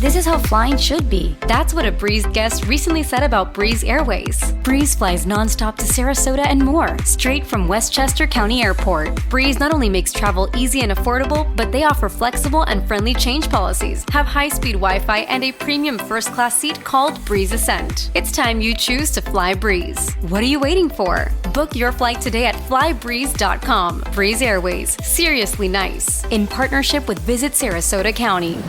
This is how flying should be. That's what a Breeze guest recently said about Breeze Airways. Breeze flies nonstop to Sarasota and more, straight from Westchester County Airport. Breeze not only makes travel easy and affordable, but they offer flexible and friendly change policies, have high-speed Wi-Fi, and a premium first-class seat called Breeze Ascent. It's time you choose to fly Breeze. What are you waiting for? Book your flight today at flybreeze.com. Breeze Airways, seriously nice. In partnership with Visit Sarasota County.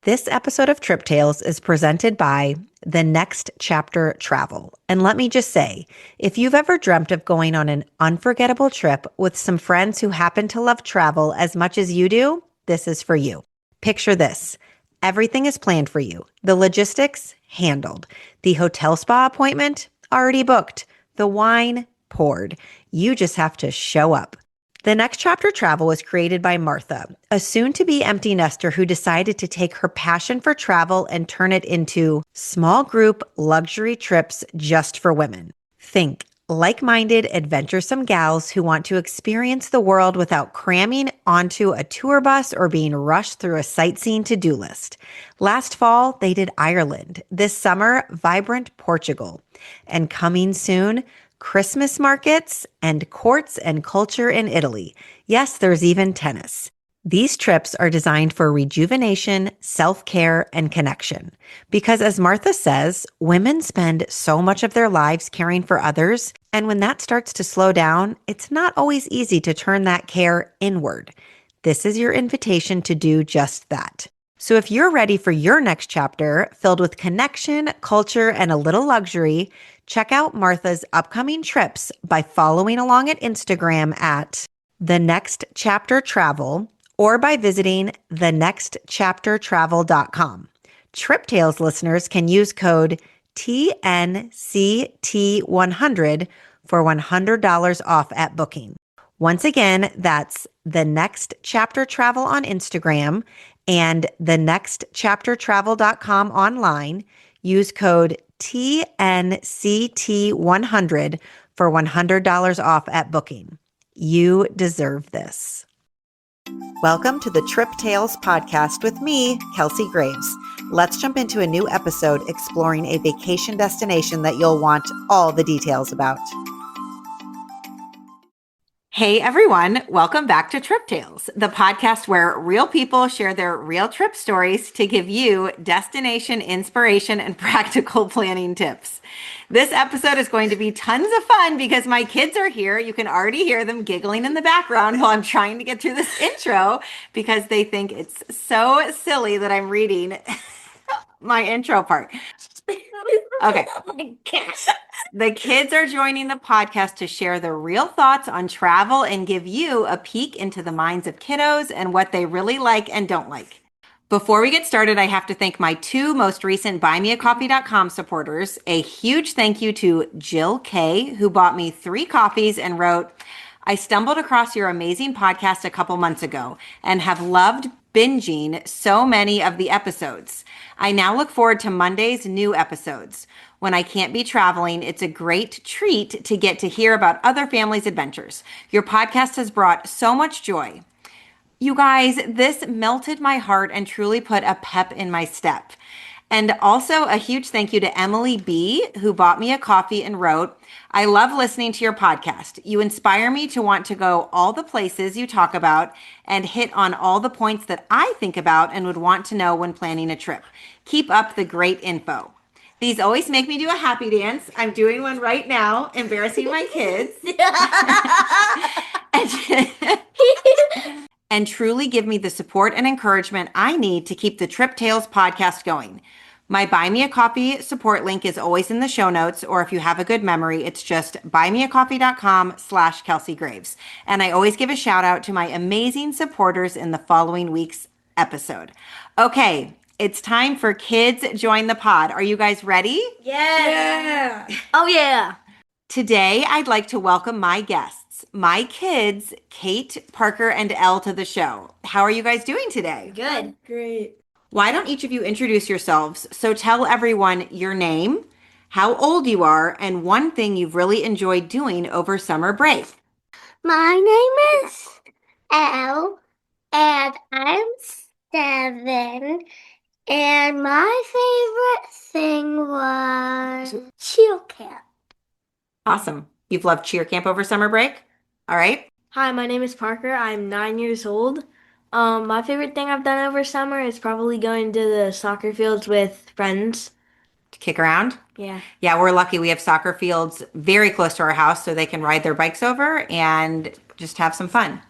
This episode of Trip Tales is presented by The Next Chapter Travel. And let me just say, if you've ever dreamt of going on an unforgettable trip with some friends who happen to love travel as much as you do, this is for you. Picture this. Everything is planned for you. The logistics, handled. The hotel spa appointment, already booked. The wine, poured. You just have to show up. The Next Chapter Travel was created by Martha, a soon-to-be empty nester who decided to take her passion for travel and turn it into small group luxury trips just for women. Think like-minded, adventuresome gals who want to experience the world without cramming onto a tour bus or being rushed through a sightseeing to-do list. Last fall, they did Ireland. This summer, vibrant Portugal. And coming soon, Christmas markets and courts and culture in Italy. Yes, there's even tennis. These trips are designed for rejuvenation, self-care, and connection. Because as Martha says, women spend so much of their lives caring for others, and when that starts to slow down, it's not always easy to turn that care inward. This is your invitation to do just that. So if you're ready for your next chapter filled with connection, culture, and a little luxury, check out Martha's upcoming trips by following along at Instagram at The Next Chapter Travel or by visiting thenextchaptertravel.com. Trip Tales listeners can use code TNCT100 for $100 off at booking. Once again, that's The Next Chapter Travel on Instagram and thenextchaptertravel.com online. Use code TNCT100 for $100 off at booking. You deserve this. Welcome to the Trip Tales podcast with me, Kelsey Graves. Let's jump into a new episode exploring a vacation destination that you'll want all the details about. Hey everyone, welcome back to Trip Tales, the podcast where real people share their real trip stories to give you destination inspiration and practical planning tips. This episode is going to be tons of fun because my kids are here. You can already hear them giggling in the background while I'm trying to get through this intro because they think it's so silly that I'm reading my intro part. Okay. The kids are joining the podcast to share their real thoughts on travel and give you a peek into the minds of kiddos and what they really like and don't like. Before we get started, I have to thank my two most recent buymeacoffee.com supporters. A huge thank you to Jill K, who bought me 3 coffees and wrote, I stumbled across your amazing podcast a couple months ago and have loved binging so many of the episodes. I now look forward to Monday's new episodes. When I can't be traveling, it's a great treat to get to hear about other families' adventures. Your podcast has brought so much joy. You guys, this melted my heart and truly put a pep in my step. And also a huge thank you to Emily B, who bought me a coffee and wrote, I love listening to your podcast. You inspire me to want to go all the places you talk about and hit on all the points that I think about and would want to know when planning a trip. Keep up the great info. These always make me do a happy dance. I'm doing one right now, embarrassing my kids. And truly give me the support and encouragement I need to keep the Trip Tales podcast going. My Buy Me a Coffee support link is always in the show notes, or if you have a good memory, it's just buymeacoffee.com/Kelsey Graves. And I always give a shout out to my amazing supporters in the following week's episode. Okay, it's time for Kids Join the Pod. Are you guys ready? Yeah. Oh, yeah. Today, I'd like to welcome my guests, my kids, Kate, Parker, and Elle, to the show. How are you guys doing today? Good. Great. Why don't each of you introduce yourselves? So tell everyone your name, how old you are, and one thing you've really enjoyed doing over summer break. My name is Elle, and I'm 7. And my favorite thing was cheer camp. Awesome. You've loved cheer camp over summer break? All right. Hi, my name is Parker. I'm 9 years old. My favorite thing I've done over summer is probably going to the soccer fields with friends. To kick around? Yeah. Yeah, we're lucky. We have soccer fields very close to our house so they can ride their bikes over and just have some fun.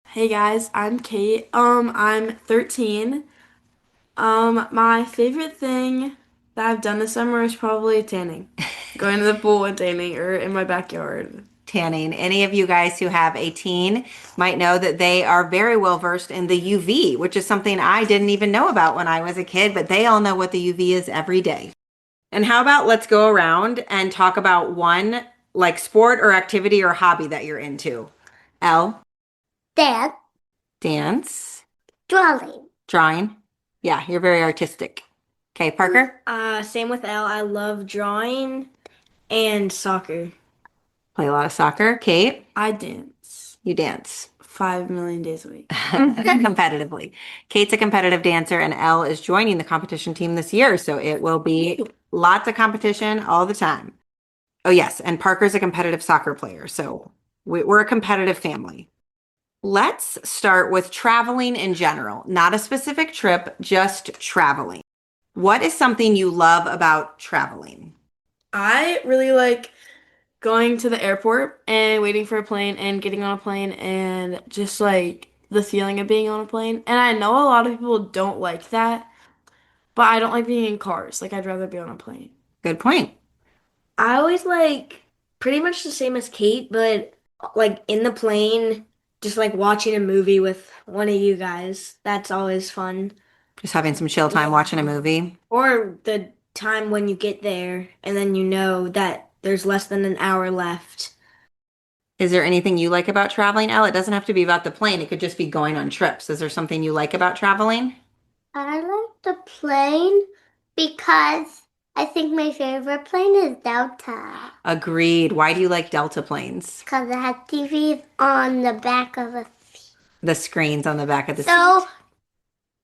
Hey guys, I'm Kate. I'm 13. My favorite thing that I've done this summer is probably tanning. Going to the pool and tanning or in my backyard. Tanning. Any of you guys who have a teen might know that they are very well versed in the UV, which is something I didn't even know about when I was a kid, but they all know what the UV is every day. And how about let's go around and talk about one like sport or activity or hobby that you're into. Elle? Dance. Drawing. Yeah, you're very artistic. Okay, Parker? Same with Elle. I love drawing and soccer. Play a lot of soccer. Kate? I dance You dance. 5 million days a week. Competitively. Kate's a competitive dancer, and Elle is joining the competition team this year, so it will be lots of competition all the time. Oh, yes, and Parker's a competitive soccer player, so we're a competitive family. Let's start with traveling in general, not a specific trip, just traveling. What is something you love about traveling? I really like going to the airport and waiting for a plane and getting on a plane and just like the feeling of being on a plane. And I know a lot of people don't like that, but I don't like being in cars. Like I'd rather be on a plane. Good point. I always like pretty much the same as Kate, but like in the plane, just like watching a movie with one of you guys. That's always fun. Just having some chill time watching a movie. Or the time when you get there and then you know that there's less than an hour left. Is there anything you like about traveling, Elle? It doesn't have to be about the plane. It could just be going on trips. Is there something you like about traveling? I like the plane because I think my favorite plane is Delta. Agreed. Why do you like Delta planes? Because it has TVs on the back of the seat. The screens on the back of the So seat.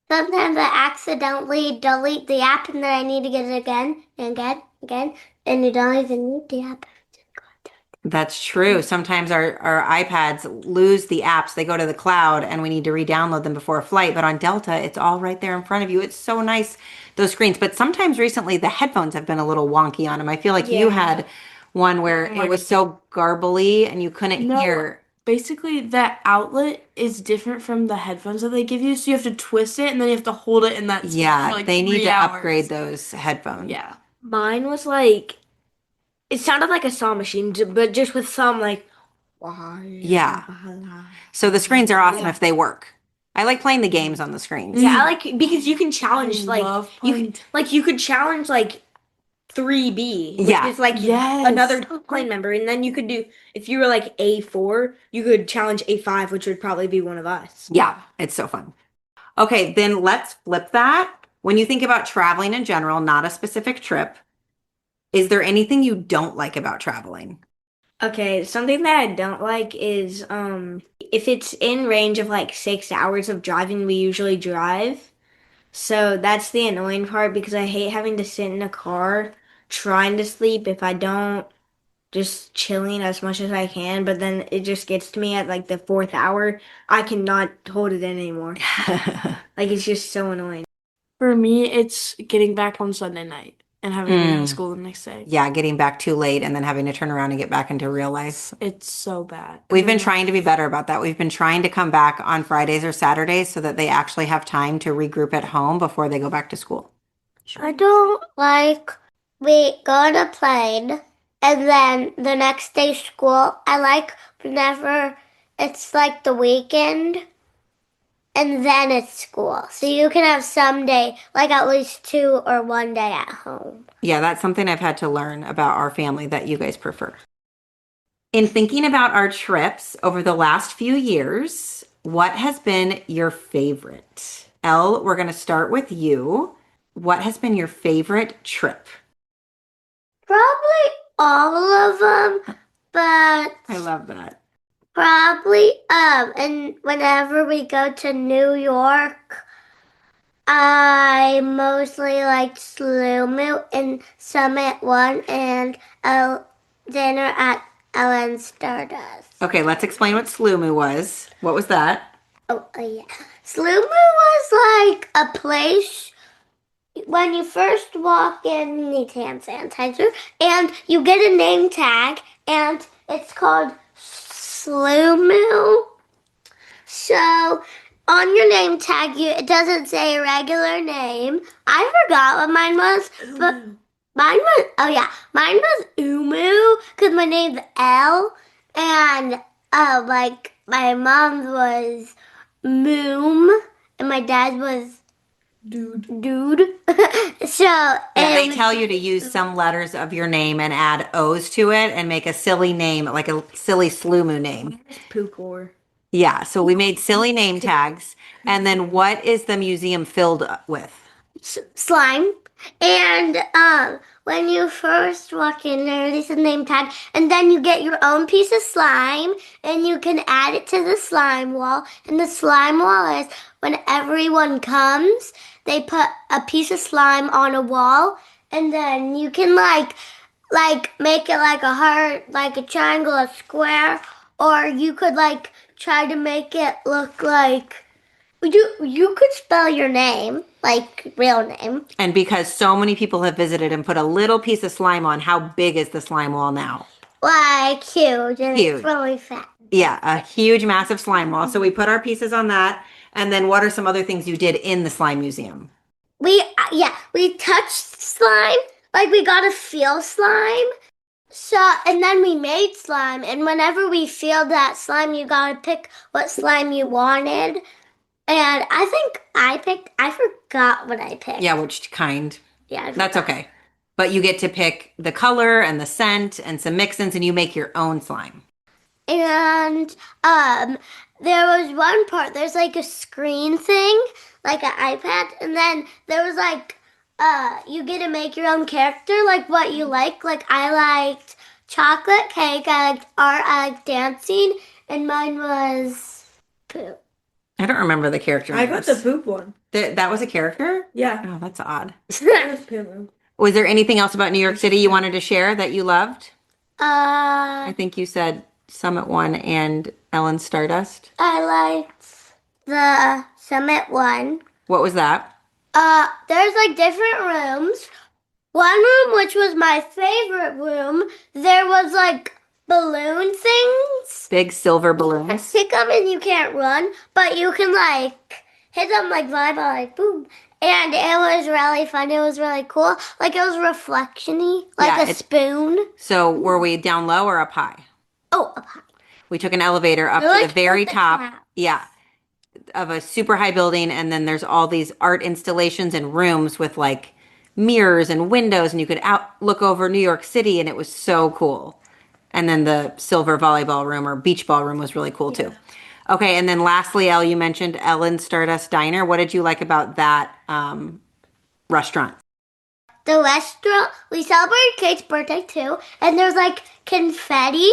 sometimes I accidentally delete the app and then I need to get it again and again. And you don't even need the app. That's true. Sometimes our iPads lose the apps. They go to the cloud and we need to re-download them before a flight. But on Delta, it's all right there in front of you. It's so nice, those screens. But sometimes recently the headphones have been a little wonky on them. I feel like you had one where it was so garbly and you couldn't hear. Basically, that outlet is different from the headphones that they give you. So you have to twist it and then you have to hold it in that spot Yeah, for like they need 3 to hours. upgrade those headphones. Yeah. Mine was like, it sounded like a saw machine, but just with some like, Yeah. So the screens are awesome if they work. I like playing the games on the screens. Yeah, I like because you can challenge I like love you could challenge like 3B, which Yeah. is like another plane member, and then you could do if you were like A4, you could challenge A5, which would probably be one of us. Yeah, it's so fun. Okay, then let's flip that. When you think about traveling in general, not a specific trip, is there anything you don't like about traveling? Okay, something that I don't like is if it's in range of like 6 hours of driving, we usually drive. So that's the annoying part because I hate having to sit in a car trying to sleep if I don't, just chilling as much as I can, but then it just gets to me at like the 4th hour. I cannot hold it in anymore. Like it's just so annoying. For me, it's getting back on Sunday night and having to go to school the next day. Yeah, getting back too late and then having to turn around and get back into real life. It's so bad. We've been trying to be better about that. We've been trying to come back on Fridays or Saturdays so that they actually have time to regroup at home before they go back to school. I don't like we go on a plane and then the next day school. I like whenever it's like the weekend and then it's school. So you can have some day, like at least 2 or 1 day at home. Yeah, that's something I've had to learn about our family that you guys prefer. In thinking about our trips over the last few years, what has been your favorite? Elle, we're going to start with you. What has been your favorite trip? Probably all of them, but I love that. probably and whenever we go to New York I mostly liked Slumu and Summit One and a dinner at Ellen Stardust. Okay, let's explain what Slumu was. What was that? Oh, yeah. Slumu was like a place when you first walk in, you need hand sanitizer, and you get a name tag, and it's called Slumu. So on your name tag, it doesn't say a regular name. I forgot what mine was, but mine was Umu because my name's L, and like my mom's was Moom, and my dad's was Dude. So Yeah, they tell you to use some letters of your name and add O's to it and make a silly name, like a silly Slumu name. Pukor. Yeah, so we made silly name tags. And then what is the museum filled with? slime. And when you first walk in, there's a name tag, and then you get your own piece of slime, and you can add it to the slime wall. And the slime wall is when everyone comes, they put a piece of slime on a wall, and then you can like make it like a heart, like a triangle, a square, or you could like try to make it look like you could spell your name, like real name. And because so many people have visited and put a little piece of slime on, how big is the slime wall now? Like huge, and Huge. it's really fat. Yeah, a huge, massive slime wall. So we put our pieces on that. And then what are some other things you did in the slime museum? We touched slime, like we got to feel slime. So and then we made slime, and whenever we feel that slime, you gotta pick what slime you wanted. And I think I forgot what I picked. Yeah, which kind? Yeah, That's okay. But you get to pick the color and the scent and some mix-ins, and you make your own slime. And there was one part, there's like a screen thing, like an iPad, and then there was like you get to make your own character, like what you like. Like I liked chocolate cake, I liked art, I liked dancing, and mine was poop. I don't remember the character I got names. the poop one. That was a character? Yeah. Oh, that's odd. That was Puma. Was there anything else about New York City you wanted to share that you loved? I think you said Summit One and Ellen Stardust. I liked the Summit one. What was that? There's like different rooms. One room, which was my favorite room, there was like balloon things. Big silver balloons. Hit them and you can't run, but you can like hit them like volleyball, like boom. And it was really fun. It was really cool. Like it was reflection-y, like Yeah, a spoon. So were we down low or up high? Oh, up high. We took an elevator up They're to like the very at the top. top. Yeah. Of a super high building. And then there's all these art installations and rooms with like mirrors and windows. And you could look over New York City. And it was so cool. And then the silver volleyball room or beach ball room was really cool too. Okay. And then lastly, Elle, you mentioned Ellen Stardust Diner. What did you like about that restaurant? The restaurant, we celebrated Kate's birthday too, and there's like confetti,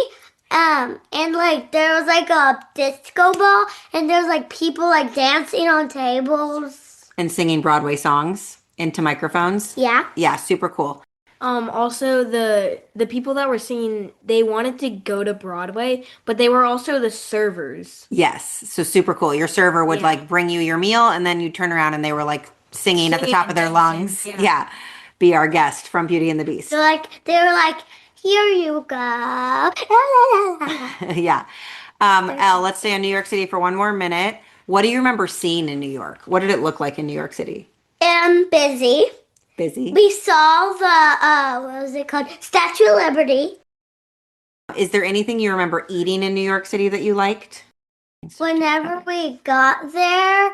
and like there was like a disco ball, and there's like people like dancing on tables. And singing Broadway songs into microphones. Yeah. Yeah, super cool. Also the people that were singing, they wanted to go to Broadway, but they were also the servers. Yes, so super cool. Your server would Yeah. like bring you your meal, and then you turn around and they were like singing at the top of their lungs. Yeah. Yeah, be our guest from Beauty and the Beast. So like they were like, here you go. Yeah. Elle, let's stay on New York City for one more minute. What do you remember seeing in New York? What did it look like in New York City? Busy. Busy. We saw the what was it called? Statue of Liberty. Is there anything you remember eating in New York City that you liked? Whenever we got there,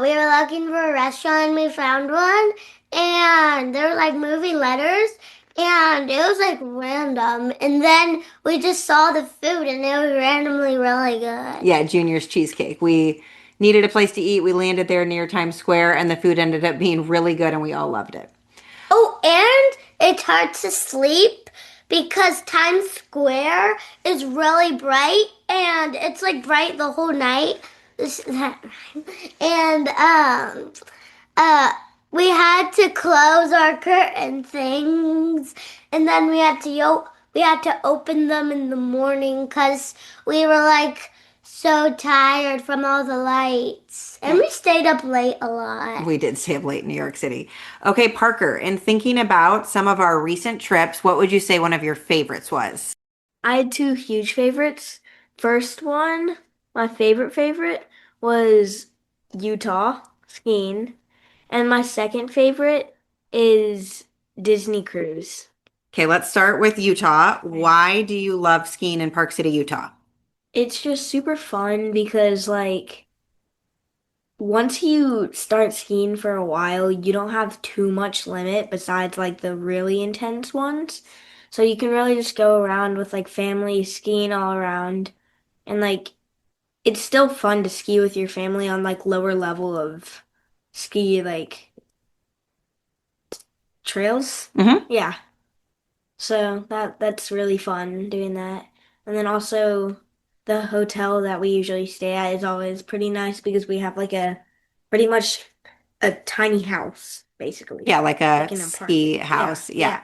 we were looking for a restaurant and we found one, and they were like moving letters, and it was like random, and then we just saw the food and it was randomly really good. Yeah, Junior's Cheesecake. We needed a place to eat. We landed there near Times Square, and the food ended up being really good, and we all loved it. Oh, and it's hard to sleep because Times Square is really bright, and it's like bright the whole night. And Uh, we had to close our curtain things, and then we had to open them in the morning because we were like so tired from all the lights, and we stayed up late a lot. We did stay up late in New York City. Okay, Parker, in thinking about some of our recent trips, what would you say one of your favorites was? I had two huge favorites. First one, my favorite was Utah skiing, and my second favorite is Disney cruise. Okay, let's start with Utah. Why do you love skiing in Park City, Utah? It's just super fun because like once you start skiing for a while, you don't have too much limit besides like the really intense ones. So you can really just go around with like family skiing all around. And like it's still fun to ski with your family on like lower level of ski like trails. Mm-hmm. Yeah. So that's really fun doing that. And then also the hotel that we usually stay at is always pretty nice because we have like a pretty much a tiny house, basically. Yeah, like a Like an ski apartment. house. Yeah. Yeah.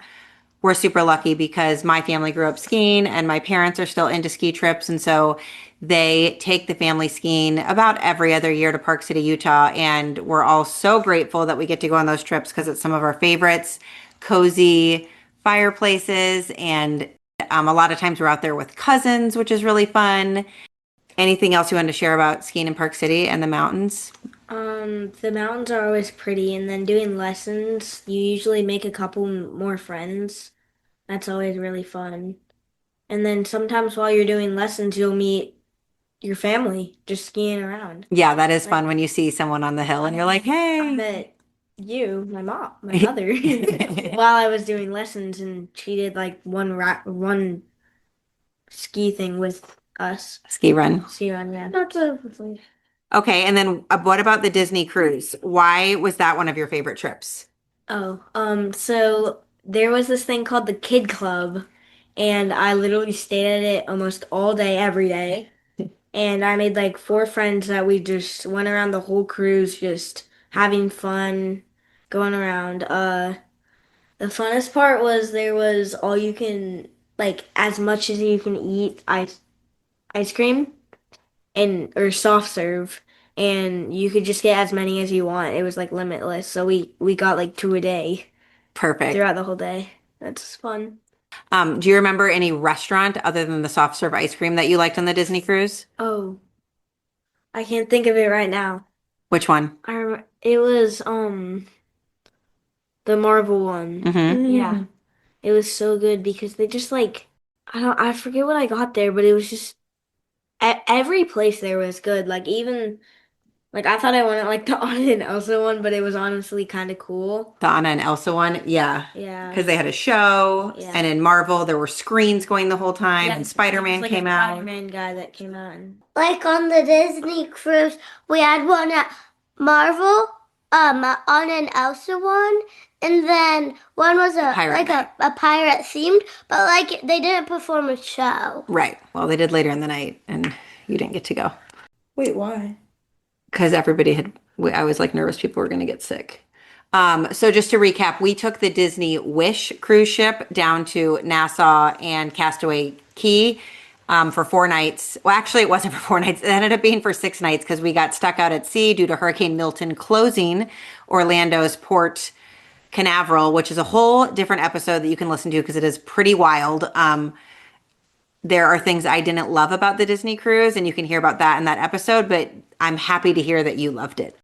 We're super lucky because my family grew up skiing and my parents are still into ski trips. And so they take the family skiing about every other year to Park City, Utah. And we're all so grateful that we get to go on those trips because it's some of our favorites, cozy fireplaces. And a lot of times we're out there with cousins, which is really fun. Anything else you wanted to share about skiing in Park City and the mountains? The mountains are always pretty, and then doing lessons, you usually make a couple more friends. That's always really fun. And then sometimes while you're doing lessons, you'll meet your family just skiing around. Yeah, that is fun Like when you see someone on the hill and you're like, I hey. met you, my mom, my mother, while I was doing lessons, and she did like one ski thing with us. Ski run. Ski run, yeah. Not to, Okay, and then what about the Disney cruise? Why was that one of your favorite trips? so there was this thing called the Kid Club, and I literally stayed at it almost all day, every day. And I made like four friends that we just went around the whole cruise, just having fun, going around. The funnest part was there was all you can, like as much as you can eat ice cream and or soft serve, and you could just get as many as you want. It was like limitless. So we got like two a day Perfect. throughout the whole day. That's fun. Do you remember any restaurant other than the soft serve ice cream that you liked on the Disney cruise? Oh, I can't think of it right now. Which one? It was the Marvel one. Mm-hmm. Yeah. It was so good because they just like I forget what I got there, but it was just every place there was good. Like even like I thought I wanted like the Anna and Elsa one, but it was honestly kind of cool. The Anna and Elsa one? Yeah. Yeah. Because they had a show, Yeah. and in Marvel, there were screens going the whole time, Yeah, and Spider-Man like came a out. Spider-Man guy that came out. Like on the Disney cruise, we had one at Marvel, on an Elsa one, and then one was a pirate themed, but like they didn't perform a show. Right. Well, they did later in the night, and you didn't get to go. Wait, why? Because everybody had, I was like nervous people were going to get sick. So just to recap, we took the Disney Wish cruise ship down to Nassau and Castaway Key for 4 nights. Well, actually, it wasn't for 4 nights. It ended up being for 6 nights because we got stuck out at sea due to Hurricane Milton closing Orlando's Port Canaveral, which is a whole different episode that you can listen to because it is pretty wild. There are things I didn't love about the Disney cruise, and you can hear about that in that episode, but I'm happy to hear that you loved it.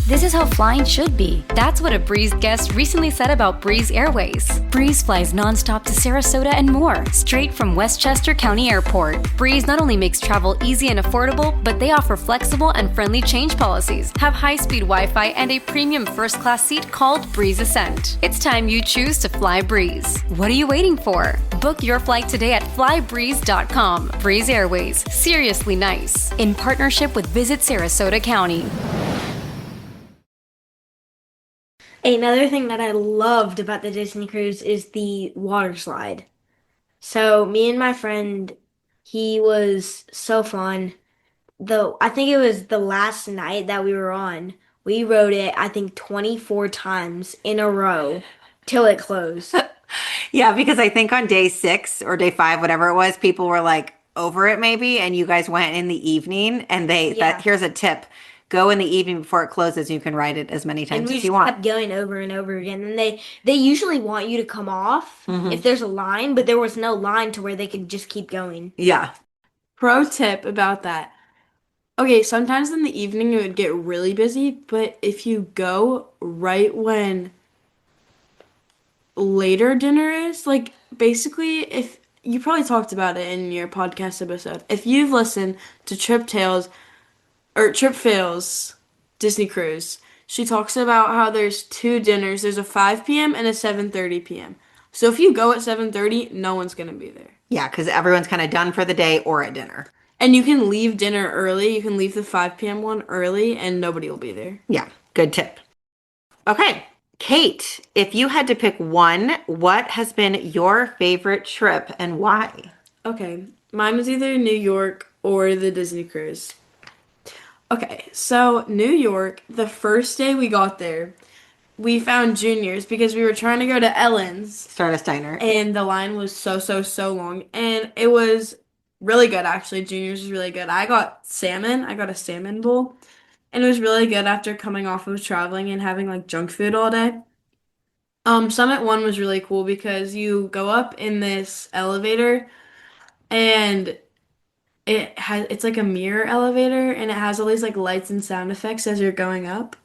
This is how flying should be. That's what a Breeze guest recently said about Breeze Airways. Breeze flies nonstop to Sarasota and more, straight from Westchester County Airport. Breeze not only makes travel easy and affordable, but they offer flexible and friendly change policies, have high-speed Wi-Fi, and a premium first-class seat called Breeze Ascent. It's time you choose to fly Breeze. What are you waiting for? Book your flight today at flybreeze.com. Breeze Airways, seriously nice. In partnership with Visit Sarasota County. Another thing that I loved about the Disney cruise is the water slide. So me and my friend, he was so fun. Though I think it was the last night that we were on. We rode it, I think, 24 times in a row till it closed. Yeah, because I think on day 6 or day 5, whatever it was, people were like over it maybe, and you guys went in the evening. And Yeah. here's a tip: go in the evening before it closes. You can ride it as many And times we as you just want. kept going over and over again. And they usually want you to come off Mhm. if there's a line, but there was no line to where they could just keep going. Yeah. Pro tip about that. Okay, sometimes in the evening it would get really busy, but if you go right when later dinner is, like basically if you probably talked about it in your podcast episode. If you've listened to Trip Tales or Trip Fails Disney Cruise, she talks about how there's 2 dinners. There's a 5 p.m. and a 7:30 p.m. So if you go at 7:30, no one's gonna be there. Yeah, because everyone's kind of done for the day or at dinner. And you can leave dinner early. You can leave the 5 p.m. one early and nobody will be there. Yeah, good tip. Okay, Kate, if you had to pick one, what has been your favorite trip and why? Okay, mine was either New York or the Disney cruise. Okay, so New York, the first day we got there, we found juniors because we were trying to go to Ellen's Stardust Diner. and the line was so long. And it was really good, actually. Juniors was really good. I got salmon. I got a salmon bowl. And it was really good after coming off of traveling and having like junk food all day. Summit 1 was really cool because you go up in this elevator and it's like a mirror elevator and it has all these like lights and sound effects as you're going up.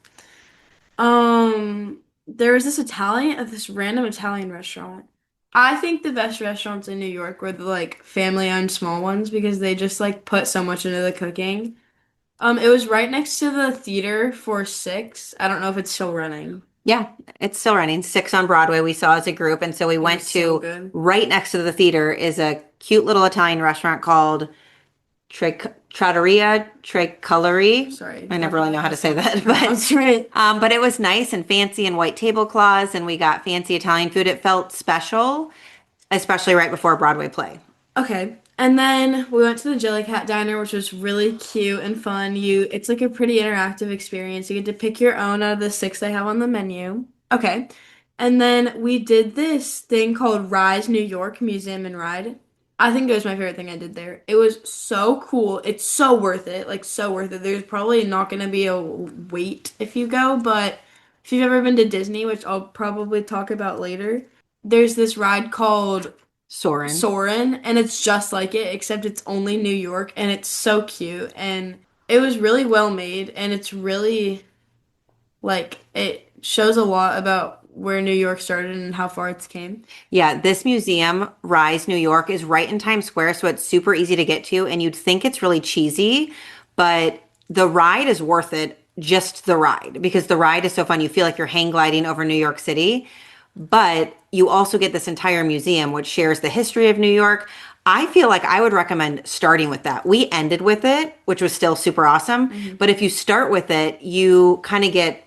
There was this random Italian restaurant. I think the best restaurants in New York were the like family-owned small ones because they just like put so much into the cooking. It was right next to the theater for Six. I don't know if it's still running. Yeah, it's still running. 6 on Broadway we saw as a group. And so we went was so to good. right next to the theater is a cute little Italian restaurant called Trattoria Tricolori. Sorry. I never really know how to say that, That's right. but it was nice and fancy and white tablecloths, and we got fancy Italian food. It felt special, especially right before a Broadway play. Okay. And then we went to the Jellycat Diner, which was really cute and fun. It's like a pretty interactive experience. You get to pick your own out of the 6 they have on the menu. Okay. And then we did this thing called Rise New York Museum and Ride. I think it was my favorite thing I did there. It was so cool. It's so worth it. Like so worth it. There's probably not going to be a wait if you go, but if you've ever been to Disney, which I'll probably talk about later, there's this ride called Soarin', and it's just like it, except it's only New York, and it's so cute, and it was really well made, and it's really, like, it shows a lot about where New York started and how far it's came. Yeah, this museum, Rise New York, is right in Times Square, so it's super easy to get to, and you'd think it's really cheesy, but the ride is worth it, just the ride, because the ride is so fun. You feel like you're hang gliding over New York City, but you also get this entire museum, which shares the history of New York. I feel like I would recommend starting with that. We ended with it, which was still super awesome, but if you start with it, you kind of get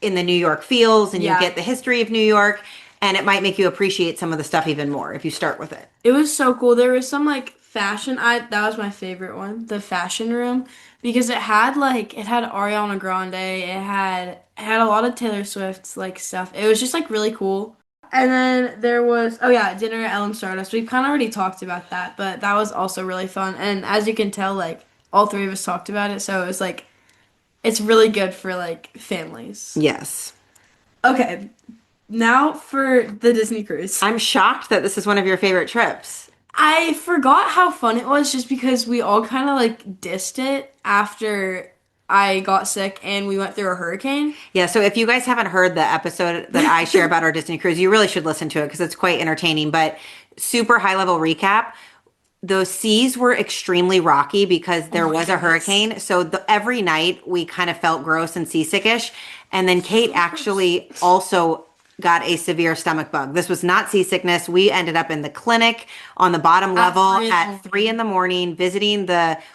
in the New York feels and you get the history of New York, and it might make you appreciate some of the stuff even more if you start with it. It was so cool. There was some like fashion. That was my favorite one, the fashion room, because it had Ariana Grande. It had a lot of Taylor Swift's like stuff. It was just like really cool. And then there was dinner at Ellen Stardust. We've kind of already talked about that, but that was also really fun. And as you can tell, like all 3 of us talked about it, so it was like it's really good for like families. Yes. Okay, now for the Disney cruise. I'm shocked that this is one of your favorite trips. I forgot how fun it was just because we all kind of like dissed it after I got sick and we went through a hurricane. Yeah, so if you guys haven't heard the episode that I share about our Disney cruise, you really should listen to it because it's quite entertaining. But super high level recap, those seas were extremely rocky because there was a hurricane. So every night we kind of felt gross and seasickish. And then Kate actually also got a severe stomach bug. This was not seasickness. We ended up in the clinic on the bottom level at 3 in the morning visiting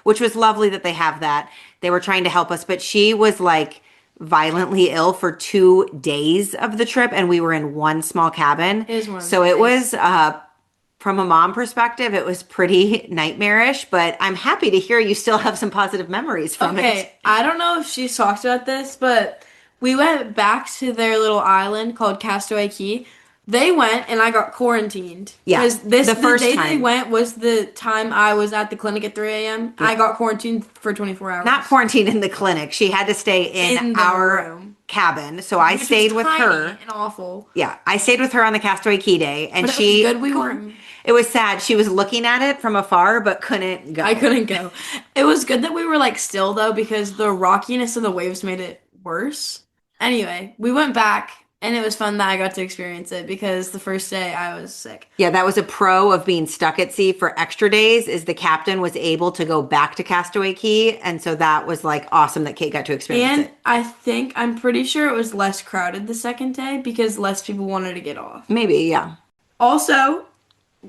which was lovely that they have that. They were trying to help us, but she was like violently ill for 2 days of the trip and we were in one small cabin. So it was, from a mom perspective, it was pretty nightmarish, but I'm happy to hear you still have some positive memories from it. Okay, I don't know if she's talked about this, but We went back to their little island called Castaway Key. They went and I got quarantined. Yeah, Because the first day they time. went was the time I was at the clinic at 3 a.m. I got quarantined for 24 hours. Not quarantined in the clinic. She had to stay in the our room. cabin. So I Which stayed was with tiny her. and awful. Yeah, I stayed with her on the Castaway Key Day, and But it was good we weren't. It was sad. She was looking at it from afar, but couldn't go. I couldn't go. It was good that we were like still though, because the rockiness of the waves made it worse. Anyway, we went back, and it was fun that I got to experience it because the first day I was sick. Yeah, that was a pro of being stuck at sea for extra days, is the captain was able to go back to Castaway Key, and so that was like awesome that Kate got to experience it. And I'm pretty sure it was less crowded the second day because less people wanted to get off. Maybe, yeah. Also,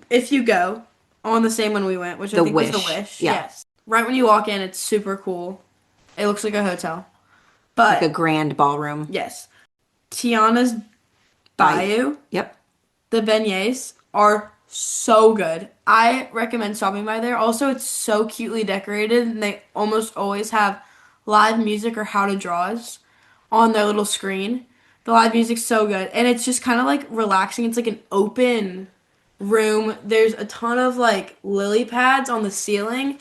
if you go on the same one we went, which I think was the Wish. Yeah. Yes. Right when you walk in, it's super cool. It looks like a hotel. But Like a grand ballroom. yes. Tiana's Bayou. Yep. The beignets are so good. I recommend stopping by there. Also, it's so cutely decorated, and they almost always have live music or how to draws on their little screen. The live music's so good, and it's just kind of like relaxing. It's like an open room. There's a ton of like lily pads on the ceiling,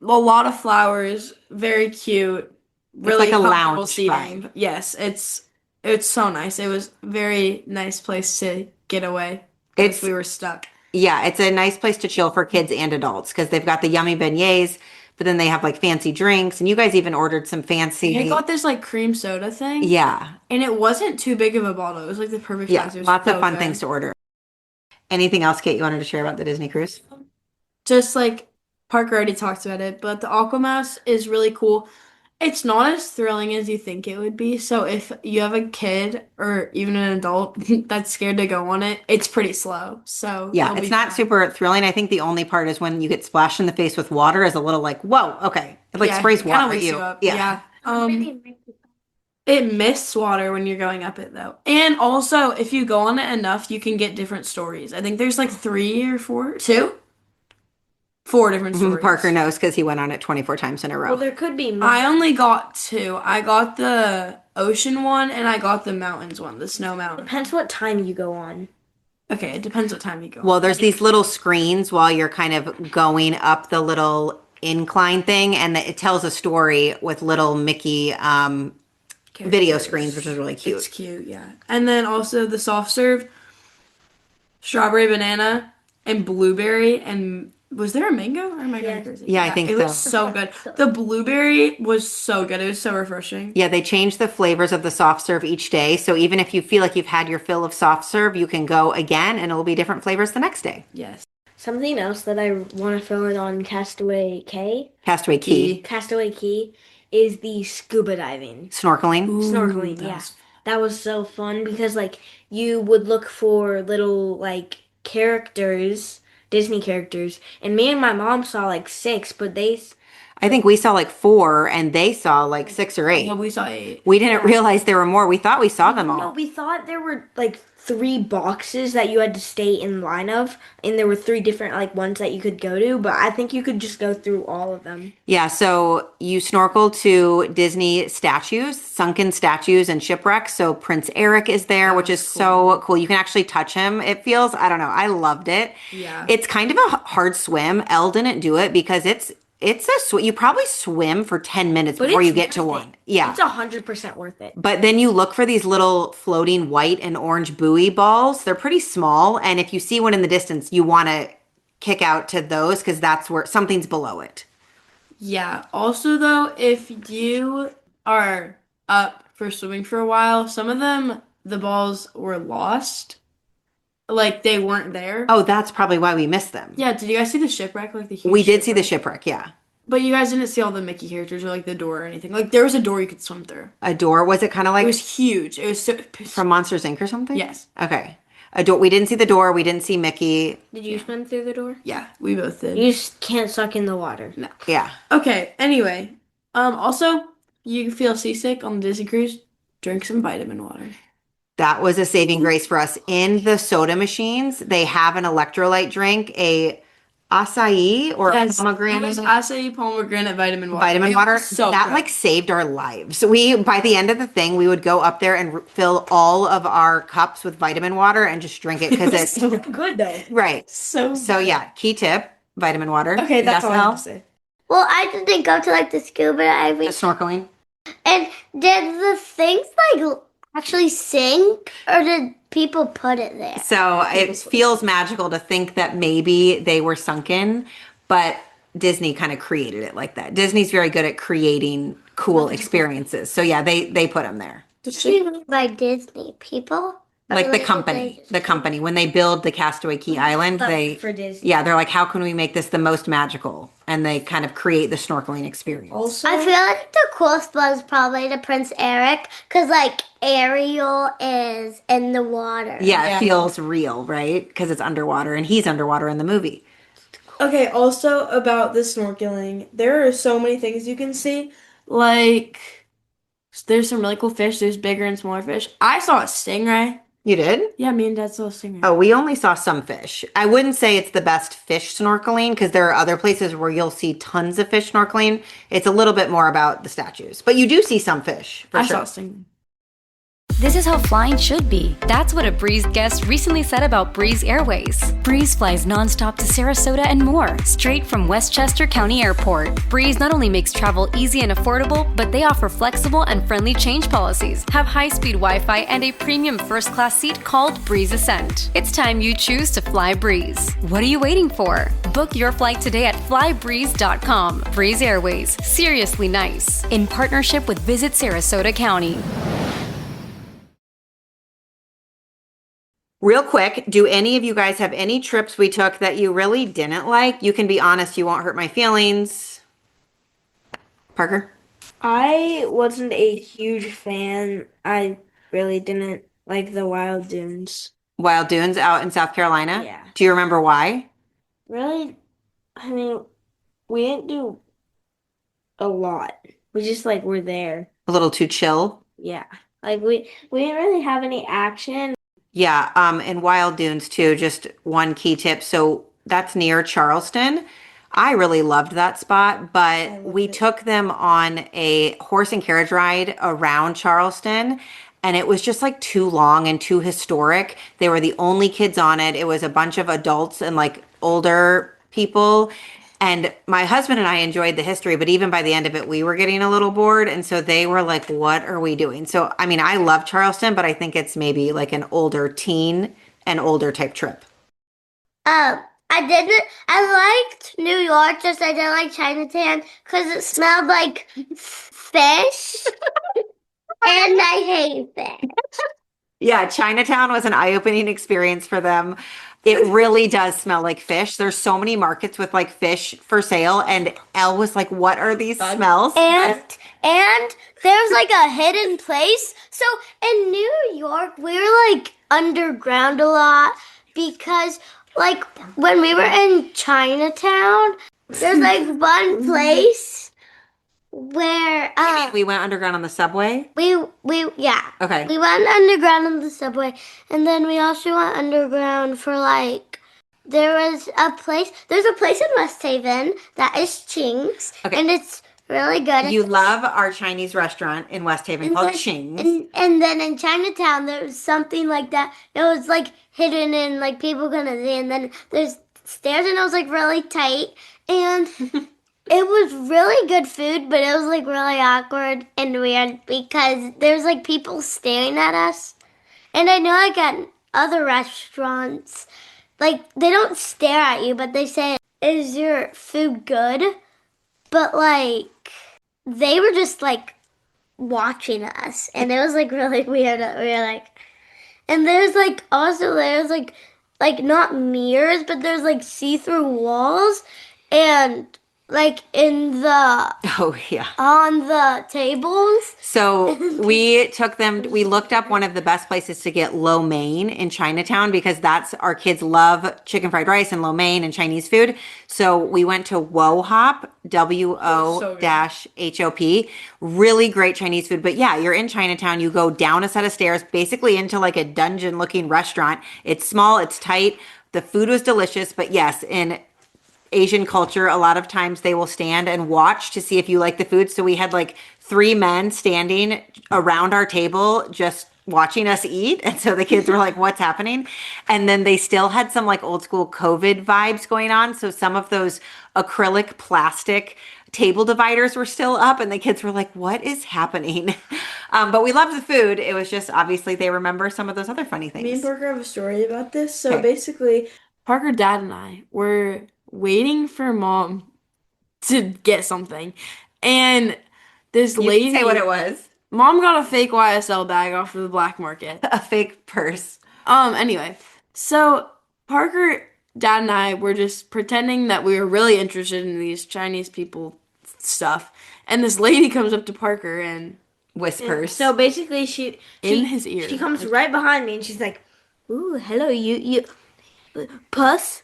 a lot of flowers, very cute. Really like a comfortable lounge seating. vibe. Yes, it's so nice. It was a very nice place to get away. It's We were stuck. Yeah, it's a nice place to chill for kids and adults because they've got the yummy beignets, but then they have like fancy drinks, and you guys even ordered some fancy. I got this like cream soda thing. Yeah. And it wasn't too big of a bottle. It was like the perfect Yeah, size. It was lots so of fun good. things to order. Anything else, Kate, you wanted to share about the Disney cruise? Just like Parker already talked about it, but the Aquamouse is really cool. It's not as thrilling as you think it would be. So if you have a kid or even an adult that's scared to go on it, it's pretty slow. So Yeah, it'll it's be not fun. super thrilling. I think the only part is when you get splashed in the face with water is a little like, whoa, okay. It like Yeah, sprays it kinda water at wakes you. up. Yeah. It mists water when you're going up it though. And also, if you go on it enough, you can get different stories. I think there's like 4 different stories. Parker knows because he went on it 24 times in a row. Well, there could be more. I only got 2. I got the ocean one and I got the mountains one, the snow mountain. Depends what time you go on. Okay, it depends what time you go. Well, there's these little screens while you're kind of going up the little incline thing, and it tells a story with little Mickey video screens, which is really cute. It's cute, yeah. And then also the soft serve, strawberry, banana, and blueberry, and was there a mango? Or am I going crazy? Yeah, I think it was so good. The blueberry was so good. It was so refreshing. Yeah, they change the flavors of the soft serve each day. So even if you feel like you've had your fill of soft serve, you can go again and it will be different flavors the next day. Yes. Something else that I want to throw in on Castaway Key. Castaway Key, is the scuba diving. Snorkeling. Snorkeling, yeah. That was so fun because like you would look for little like characters, Disney characters, and me and my mom saw like 6, but I think we saw like 4 and they saw like 6 or 8. Well, we saw 8. We didn't realize there were more. We thought we saw them all. No, we thought there were like 3 boxes that you had to stay in line of, and there were 3 different like ones that you could go to, but I think you could just go through all of them. Yeah, so you snorkel to Disney statues, sunken statues and shipwrecks. So Prince Eric is there, which is so cool. You can actually touch him. It feels, I don't know, I loved it. Yeah. It's kind of a hard swim. Elle didn't do it because it's you probably swim for 10 minutes before you get to one. Yeah. It's 100% worth it. But then you look for these little floating white and orange buoy balls. They're pretty small. And if you see one in the distance, you want to kick out to those because that's where something's below it. Yeah. Also, though, if you are up for swimming for a while, some of them, the balls were lost. Like, they weren't there. Oh, that's probably why we missed them. Yeah, did you guys see the shipwreck? Like, the huge We did see the shipwreck? shipwreck, yeah. But you guys didn't see all the Mickey characters or, like, the door or anything. Like, there was a door you could swim through. A door? Was it kind of like It was huge. It was so... from Monsters, Inc. or something? Yes. Okay. A door. We didn't see the door. We didn't see Mickey. Did you swim through the door? Yeah, we both did. You just can't suck in the water. No. Yeah. Okay, anyway. Also, you feel seasick on the Disney cruise, drink some vitamin water. That was a saving grace for us. In the soda machines, they have an electrolyte drink, a acai or Yes, it pomegranate. was acai pomegranate vitamin water. Vitamin It water. was so that good. like saved our lives. By the end of the thing, we would go up there and fill all of our cups with vitamin water and just drink it because it's so good though. right. So So yeah, key tip, vitamin water. Okay, that's Yes, all I have Elle? to say. Well, I didn't go to like the scuba diving. The snorkeling. And did the things like actually sink, or did people put it there? So it feels magical to think that maybe they were sunken, but Disney kind of created it like that. Disney's very good at creating cool experiences. So yeah, they put them there. What do you mean by Disney? People? Like Or the company, when they build the Castaway Key Island, For Disney. yeah, they're like, how can we make this the most magical? And they kind of create the snorkeling experience. Also, I feel like the coolest was probably the Prince Eric, because like Ariel is in the water. Yeah, it feels real, right? Because it's underwater, and he's underwater in the movie. Okay, also about the snorkeling, there are so many things you can see. Like, there's some really cool fish. There's bigger and smaller fish. I saw a stingray. You did? Yeah, me and Dad saw a stingray. Oh, we only saw some fish. I wouldn't say it's the best fish snorkeling because there are other places where you'll see tons of fish snorkeling. It's a little bit more about the statues, but you do see some fish for I sure. saw a stingray. This is how flying should be. That's what a Breeze guest recently said about Breeze Airways. Breeze flies nonstop to Sarasota and more, straight from Westchester County Airport. Breeze not only makes travel easy and affordable, but they offer flexible and friendly change policies, have high-speed Wi-Fi, and a premium first-class seat called Breeze Ascent. It's time you choose to fly Breeze. What are you waiting for? Book your flight today at flybreeze.com. Breeze Airways, seriously nice. In partnership with Visit Sarasota County. Real quick, do any of you guys have any trips we took that you really didn't like? You can be honest, you won't hurt my feelings. Parker? I wasn't a huge fan. I really didn't like the Wild Dunes. Wild Dunes out in South Carolina? Yeah. Do you remember why? Really, I mean, we didn't do a lot. We just like were there. A little too chill? Yeah. Like we didn't really have any action. Yeah, and Wild Dunes too, just one key tip. So that's near Charleston. I really loved that spot, but we took them on a horse and carriage ride around Charleston, and it was just like too long and too historic. They were the only kids on it. It was a bunch of adults and like older people. And my husband and I enjoyed the history, but even by the end of it, we were getting a little bored. And so they were like, what are we doing? So, I mean, I love Charleston, but I think it's maybe like an older teen and older type trip. I liked New York, just I didn't like Chinatown because it smelled like fish, and I hate fish. Yeah, Chinatown was an eye-opening experience for them. It really does smell like fish. There's so many markets with like fish for sale, and Elle was like, "What are these smells?" And there's like a hidden place. So in New York, we were like underground a lot because like when we were in Chinatown, there's like one place where We went underground on the subway. yeah. Okay. We went underground on the subway, and then we also went underground for like there's a place in West Haven that is Ching's, Okay. and it's really good. You love our Chinese restaurant in West Haven called Ching's. And then in Chinatown there was something like that. It was like hidden and like people couldn't see, and then there's stairs, and it was like really tight, and it was really good food, but it was like really awkward and weird because there's like people staring at us. And I know like at other restaurants, like they don't stare at you, but they say, "Is your food good?" But like they were just like watching us, and it was like really weird. We were like, and there's like not mirrors, but there's like see-through walls, and like in the Oh, yeah. on the tables. So we looked up one of the best places to get lo mein in Chinatown because our kids love chicken fried rice and lo mein and Chinese food. So we went to WoHop, WO-HOP. Really great Chinese food. But yeah, you're in Chinatown. You go down a set of stairs, basically into like a dungeon looking restaurant. It's small, it's tight. The food was delicious. But yes, in Asian culture, a lot of times they will stand and watch to see if you like the food. So we had like 3 men standing around our table just watching us eat. And so the kids were like, what's happening? And then they still had some like old school COVID vibes going on. So some of those acrylic plastic table dividers were still up and the kids were like, what is happening? But we loved the food. It was just obviously they remember some of those other funny Me and things. Parker have a story about this. So Okay. basically, Parker, Dad, and I were waiting for Mom to get something. And this You can lady, say what it was. Mom got a fake YSL bag off of the black market. A fake purse. Anyway, so Parker, Dad, and I were just pretending that we were really interested in these Chinese people stuff. And this lady comes up to Parker and Whispers. So basically, in his ear. She comes right behind me and she's like, "Ooh, hello, you, puss,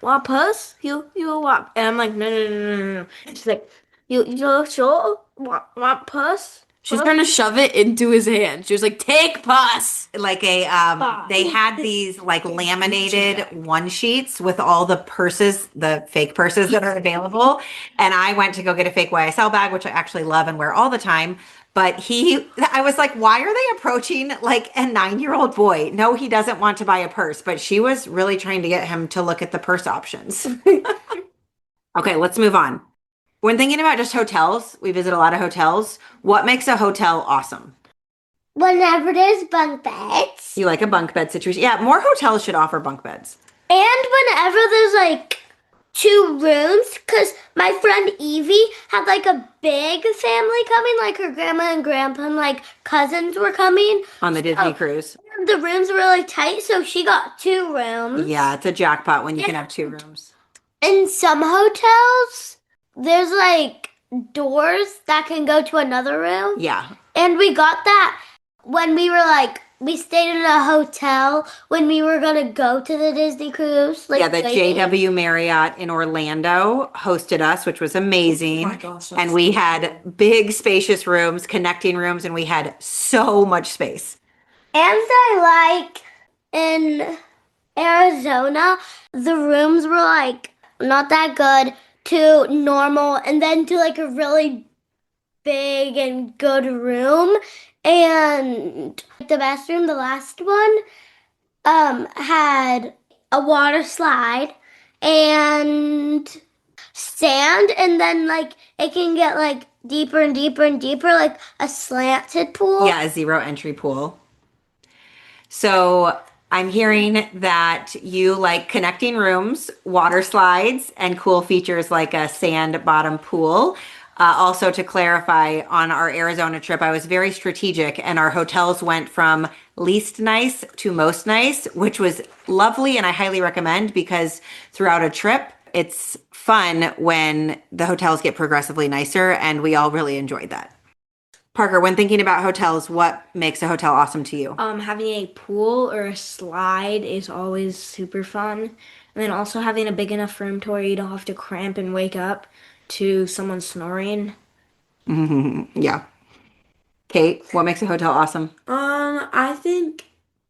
want puss? You want?" And I'm like, "No, no, no, no, no, no." She's like, "You sure want puss?" She's trying to shove it into his hand. She was like, "Take puss." Like they had these like laminated one sheets with all the purses, the fake purses that are available. And I went to go get a fake YSL bag, which I actually love and wear all the time. But I was like, why are they approaching like a 9-year-old boy? No, he doesn't want to buy a purse, but she was really trying to get him to look at the purse options. Okay, let's move on. When thinking about just hotels, we visit a lot of hotels. What makes a hotel awesome? Whenever there's bunk beds. You like a bunk bed situation? Yeah, more hotels should offer bunk beds. And whenever there's like 2 rooms, because my friend Evie had like a big family coming, like her grandma and grandpa and like cousins were coming. On the Disney cruise. The rooms were really tight, so she got 2 rooms. Yeah, it's a jackpot when you can have 2 rooms. In some hotels, there's like doors that can go to another room. Yeah. And we got that when we stayed in a hotel when we were going to go to the Disney cruise. Yeah, the JW Marriott in Orlando hosted us, which was amazing. Oh my gosh, and we had big, spacious rooms, connecting rooms, and we had so much space. And I like in Arizona, the rooms were like not that good to normal and then to like a really big and good room. And the best room, the last one, had a water slide and sand, and then like it can get like deeper and deeper and deeper, like a slanted pool. Yeah, a 0 entry pool. So I'm hearing that you like connecting rooms, water slides, and cool features like a sand bottom pool. Also, to clarify, on our Arizona trip, I was very strategic and our hotels went from least nice to most nice, which was lovely and I highly recommend because throughout a trip, it's fun when the hotels get progressively nicer and we all really enjoyed that. Parker, when thinking about hotels, what makes a hotel awesome to you? Having a pool or a slide is always super fun. And then also having a big enough room to where you don't have to cramp and wake up to someone snoring. Yeah. Kate, what makes a hotel awesome? I think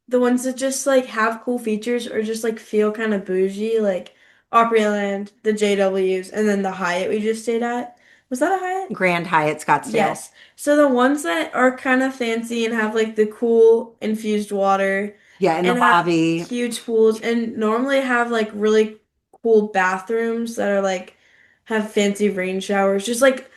the ones that just like have cool features or just like feel kind of bougie, like Opryland, the JWs, and then the Hyatt we just stayed at. Was that a Hyatt? Grand Hyatt Scottsdale. Yes. So the ones that are kind of fancy and have like the cool infused water. Yeah, in the and have lobby. huge pools and normally have like really cool bathrooms that are like have fancy rain showers. Just like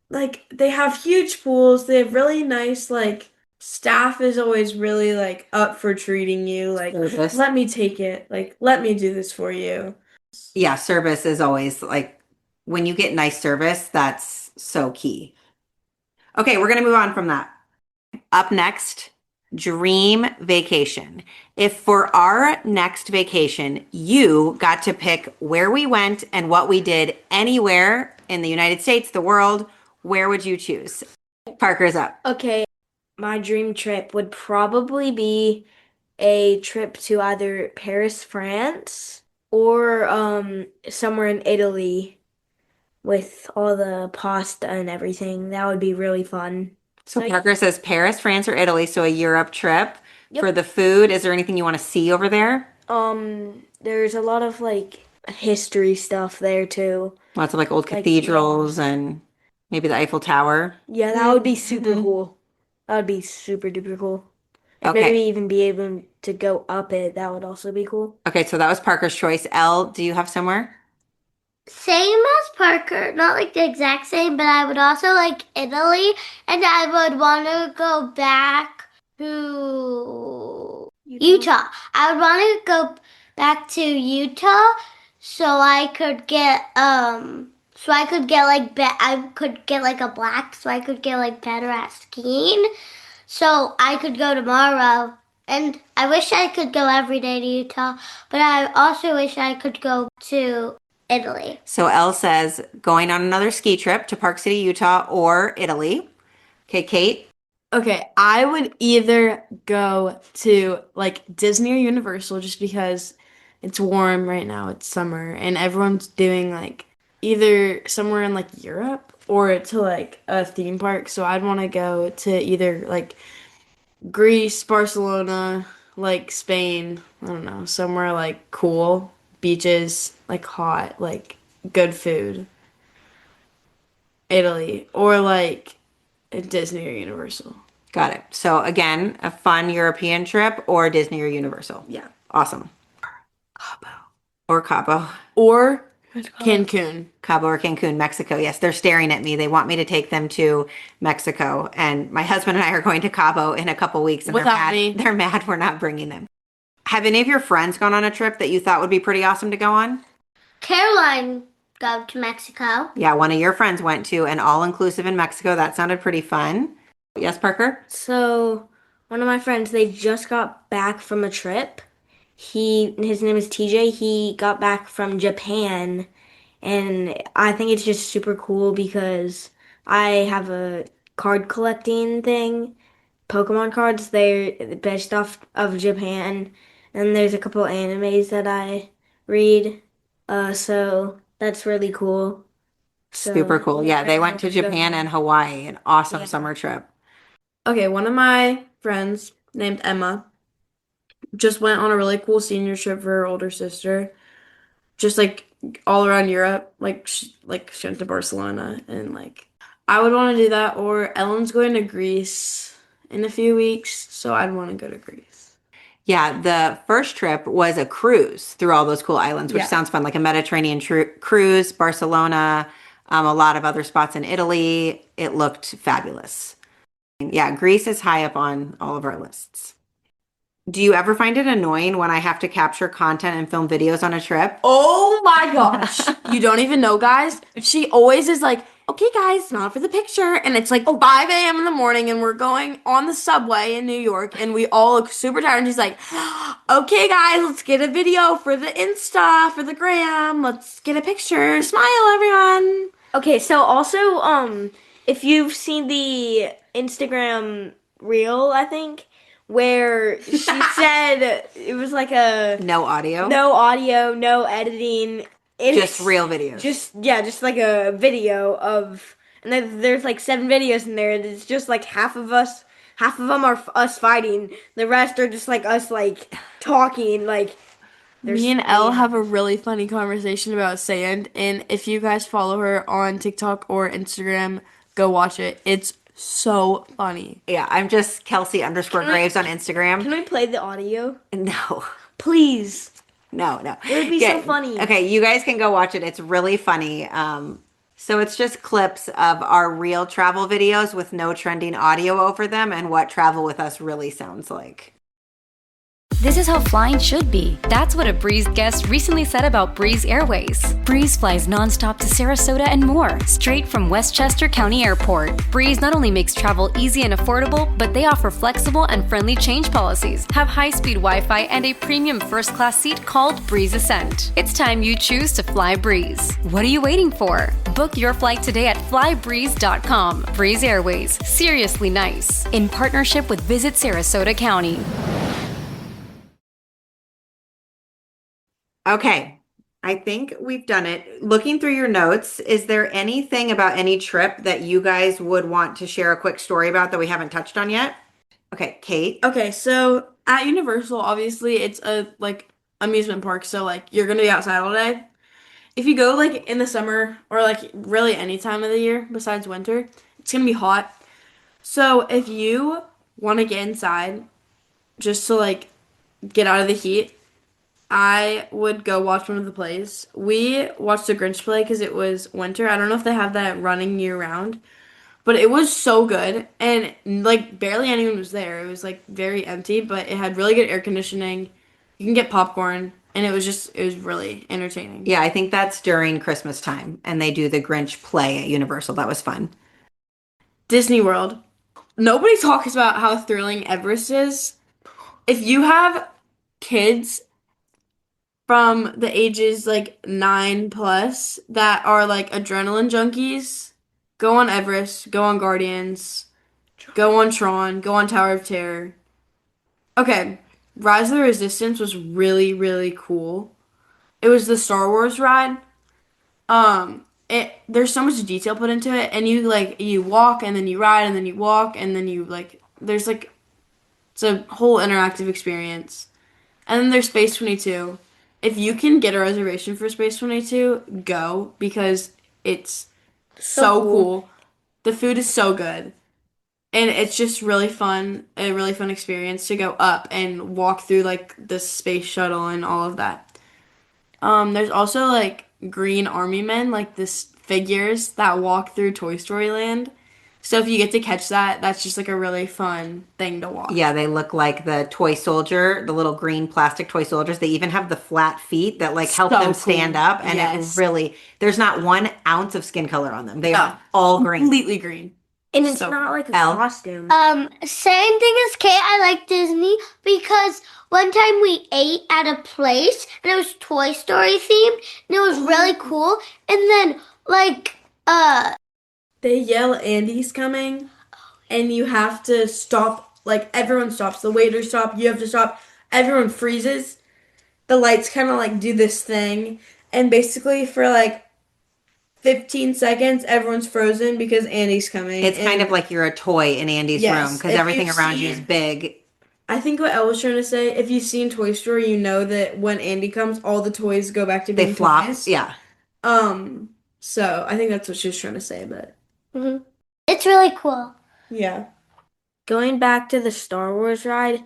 they have huge pools. They have really nice like staff is always really like up for treating you. Like Service. let me take it. Like let me do this for you. Yeah, service is always like when you get nice service, that's so key. Okay, we're going to move on from that. Up next, dream vacation. If for our next vacation, you got to pick where we went and what we did anywhere in the United States, the world, where would you choose? Parker's up. Okay, my dream trip would probably be a trip to either Paris, France, or somewhere in Italy with all the pasta and everything. That would be really fun. So Parker says Paris, France, or Italy, so a Europe trip. Yep. For the food, is there anything you want to see over there? There's a lot of like history stuff there too. Lots of like old Like, cathedrals and maybe the Eiffel Tower. yeah, that would be super cool. That would be super duper cool. And maybe Okay. even be able to go up it. That would also be cool. Okay, so that was Parker's choice. Elle, do you have somewhere? Same as Parker, not like the exact same, but I would also like Italy, and I would want to go back to Utah. I would want to go back to Utah so I could get I could get like a black so I could get like better at skiing. So I could go tomorrow. And I wish I could go every day to Utah, but I also wish I could go to Italy. So Elle says going on another ski trip to Park City, Utah or Italy. Okay, Kate? Okay, I would either go to like Disney or Universal just because it's warm right now, it's summer, and everyone's doing like either somewhere in like Europe or to like a theme park. So I'd want to go to either like Greece, Barcelona, like Spain, I don't know, somewhere like cool, beaches, like hot, like good food. Italy or like Disney or Universal. Got it. So again, a fun European trip or Disney or Universal. Yeah. Awesome. Cabo. Or Cabo. Or Cancun. Cabo or Cancun, Mexico. Yes, they're staring at me. They want me to take them to Mexico. And my husband and I are going to Cabo in a couple weeks. And Without they're mad. me. They're mad we're not bringing them. Have any of your friends gone on a trip that you thought would be pretty awesome to go on? Caroline go to Mexico. Yeah, one of your friends went to an all-inclusive in Mexico. That sounded pretty fun. Yes, Parker? So one of my friends, they just got back from a trip. His name is TJ. He got back from Japan, and I think it's just super cool because I have a card collecting thing. Pokemon cards, they're based off of Japan, and there's a couple animes that I read. So that's really cool. So Super cool. Yeah, they went to Go. Japan and Hawaii. An awesome Yeah. summer trip. Okay, one of my friends named Emma just went on a really cool senior trip for her older sister. Just like all around Europe, like she went to Barcelona and like I would want to do that or Ellen's going to Greece in a few weeks, so I'd want to go to Greece. Yeah, the first trip was a cruise through all those cool islands, which Yeah. sounds fun, like a Mediterranean cruise, Barcelona, a lot of other spots in Italy. It looked fabulous. Yeah, Greece is high up on all of our lists. Do you ever find it annoying when I have to capture content and film videos on a trip? Oh my gosh. You don't even know, guys. She always is like, okay, guys, not for the picture. And it's like 5 a.m. in the morning and we're going on the subway in New York and we all look super tired. And she's like, okay, guys, let's get a video for the Insta, for the gram. Let's get a picture. Smile, everyone. Okay, so also, if you've seen the Instagram reel, I think, where she said it was like No audio? no audio, no editing. Just real videos. Just like a video of, and there's like 7 videos in there, and it's just like half of them are us fighting. The rest are just like us like talking, like. Me and Elle have a really funny conversation about sand, and if you guys follow her on TikTok or Instagram, go watch it. It's so funny. Yeah, I'm just Kelsey _ Graves on Instagram. Can we play the audio? No. Please. No. It would be so funny. Okay, you guys can go watch it. It's really funny. So it's just clips of our real travel videos with no trending audio over them and what travel with us really sounds like. This is how flying should be. That's what a Breeze guest recently said about Breeze Airways. Breeze flies nonstop to Sarasota and more, straight from Westchester County Airport. Breeze not only makes travel easy and affordable, but they offer flexible and friendly change policies, have high-speed Wi-Fi, and a premium first-class seat called Breeze Ascent. It's time you choose to fly Breeze. What are you waiting for? Book your flight today at flybreeze.com. Breeze Airways, seriously nice. In partnership with Visit Sarasota County. Okay, I think we've done it. Looking through your notes, is there anything about any trip that you guys would want to share a quick story about that we haven't touched on yet? Okay, Kate. Okay, so at Universal, obviously it's a like amusement park, so like you're gonna be outside all day. if you go like in the summer or like really any time of the year besides winter, it's gonna be hot. So if you want to get inside just to like get out of the heat, I would go watch one of the plays. We watched the Grinch play because it was winter. I don't know if they have that running year round, but it was so good and like barely anyone was there. It was like very empty, but it had really good air conditioning. You can get popcorn, and it was really entertaining. Yeah, I think that's during Christmas time, and they do the Grinch play at Universal. That was fun. Disney World. Nobody talks about how thrilling Everest is. If you have kids from the ages like 9 plus that are like adrenaline junkies, go on Everest, go on Guardians, go on Tron, go on Tower of Terror. Okay, Rise of the Resistance was really, really cool. It was the Star Wars ride. There's so much detail put into it, and you walk and then you ride and then you walk and then you like there's like it's a whole interactive experience. And then there's Space 22. If you can get a reservation for Space 22, go because it's so cool. The food is so good. And it's just really fun, a really fun experience to go up and walk through like the space shuttle and all of that. There's also like green army men, like this figures that walk through Toy Story Land. So if you get to catch that, that's just like a really fun thing to watch. Yeah, they look like the toy soldier, the little green plastic toy soldiers. They even have the flat feet that like help So them stand cool. up. And Yes. it really, there's not 1 ounce of skin color on them. They are all green. Completely green. And it's So- not like a Elle? costume. Same thing as Kate. I like Disney because one time we ate at a place and it was Toy Story themed and it was really cool. And then They yell Andy's coming, and you have to stop. Like, everyone stops. The waiters stop. You have to stop. Everyone freezes. The lights kind of, like, do this thing. And basically, for, like, 15 seconds, everyone's frozen because Andy's coming. It's kind And of like you're a toy in Andy's Yes, room because if everything you've around you is seen- big. I think what Elle was trying to say, if you've seen Toy Story, you know that when Andy comes, all the toys go back to being They flop. toys. Yeah. So I think that's what she was trying to say, but it's really cool. yeah. Going back to the Star Wars ride,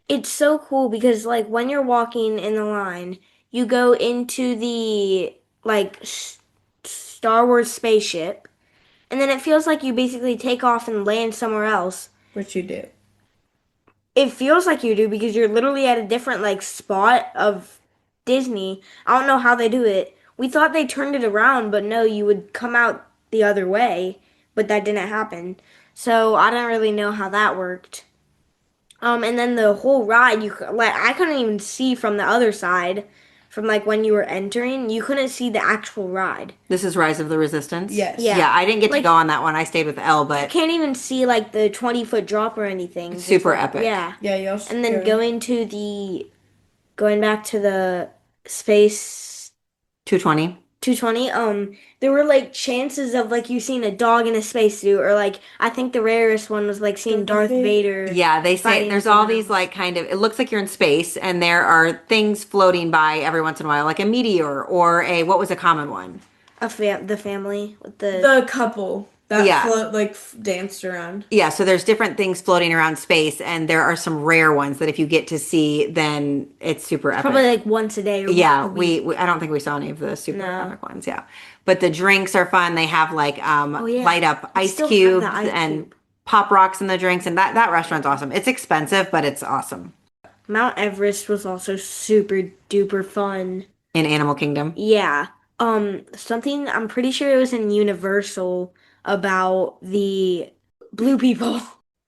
it's so cool because like when you're walking in the line, you go into the like Star Wars spaceship, and then it feels like you basically take off and land somewhere else. What you do. It feels like you do because you're literally at a different like spot of Disney. I don't know how they do it. We thought they turned it around, but no, you would come out the other way, but that didn't happen. So I don't really know how that worked. And then the whole ride, like I couldn't even see from the other side, from like when you were entering, you couldn't see the actual ride. This is Rise of the Resistance? Yes. Yeah. Yeah, I didn't get to Like- go on that one. I stayed with Elle, You but can't even see like the 20-foot drop or anything. It's super like- epic. Yeah. Yeah, you also And then go- going back to the space 220. 220, there were like chances of like you seeing a dog in a spacesuit, or like I think the rarest one was like seeing Darth Vader. Yeah, they say fighting there's all someone these else. like kind of, it looks like you're in space and there are things floating by every once in a while, like a meteor or what was a common one? The family with the the couple that Yeah. danced around. Yeah, so there's different things floating around space and there are some rare ones that if you get to see, then it's super epic. probably like once a day or Yeah, once a week. we I don't think we saw any of the super No. epic ones. Yeah, but the drinks are fun. They have like yeah. light up I ice still have cubes the ice and cube. pop rocks in the drinks, and that restaurant's awesome. It's expensive, but it's awesome. Mount Everest was also super duper fun. In Animal Kingdom, Yeah. Something I'm pretty sure it was in Universal about the blue people.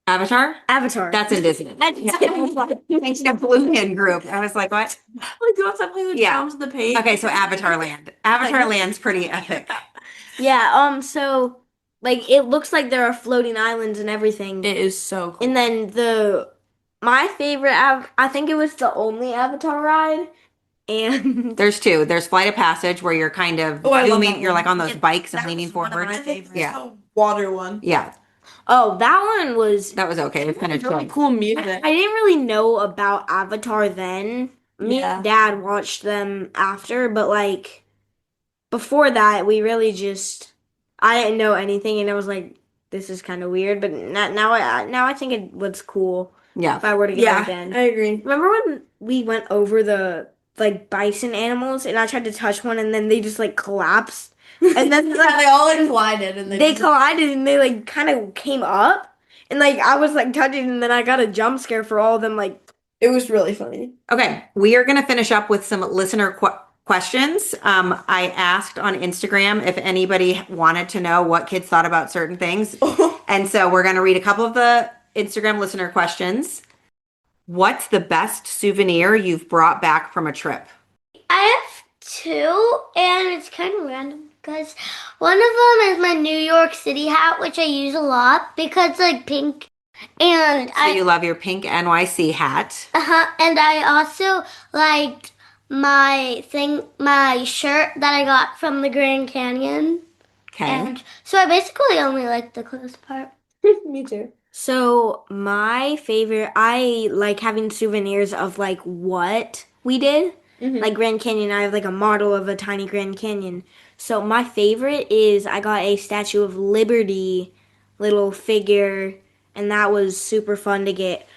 Avatar. Avatar. That's in Disney. That's Thanks to Blue Hen Group. I was like, what? Like, do I play the Yeah. drums of the page? Okay, so Avatar Land. Avatar Land's pretty epic. Yeah, so like it looks like there are floating islands and everything. It is so cool. And then my favorite I think it was the only Avatar ride, and There's two. There's Flight of Passage where you're kind of Oh, I love zooming. that You're one. like on those Yeah, bikes and that leaning was one of forward. my favorites. Yeah, The water one. yeah, oh, that one was that was okay. It was kind of Really chill. cool I music. didn't really know about Avatar then. Me Yeah. and Dad watched them after, but before that, we really just, I didn't know anything, and I was like, this is kind of weird, but now I think it was cool. Yeah. If I were to go Yeah, again. I agree. Remember when we went over the like bison animals, and I tried to touch one, and then they just like collapsed, and then They all like collided and they collided, and they like kind of came up, and like I was like touching, and then I got a jump scare for all of them. Like it was really funny. Okay, we are going to finish up with some listener questions. I asked on Instagram if anybody wanted to know what kids thought about certain things. And so we're going to read a couple of the Instagram listener questions. What's the best souvenir you've brought back from a trip? I have two, and it's kind of random because one of them is my New York City hat, which I use a lot because it's like pink. And So you love your pink NYC hat. and I also liked my shirt that I got from the Grand Canyon. Okay. And so I basically only like the clothes part. Me too. so, my favorite, I like having souvenirs of like what we did. Like Grand Canyon, I have like a model of a tiny Grand Canyon. So my favorite is I got a Statue of Liberty little figure, and that was super fun to get.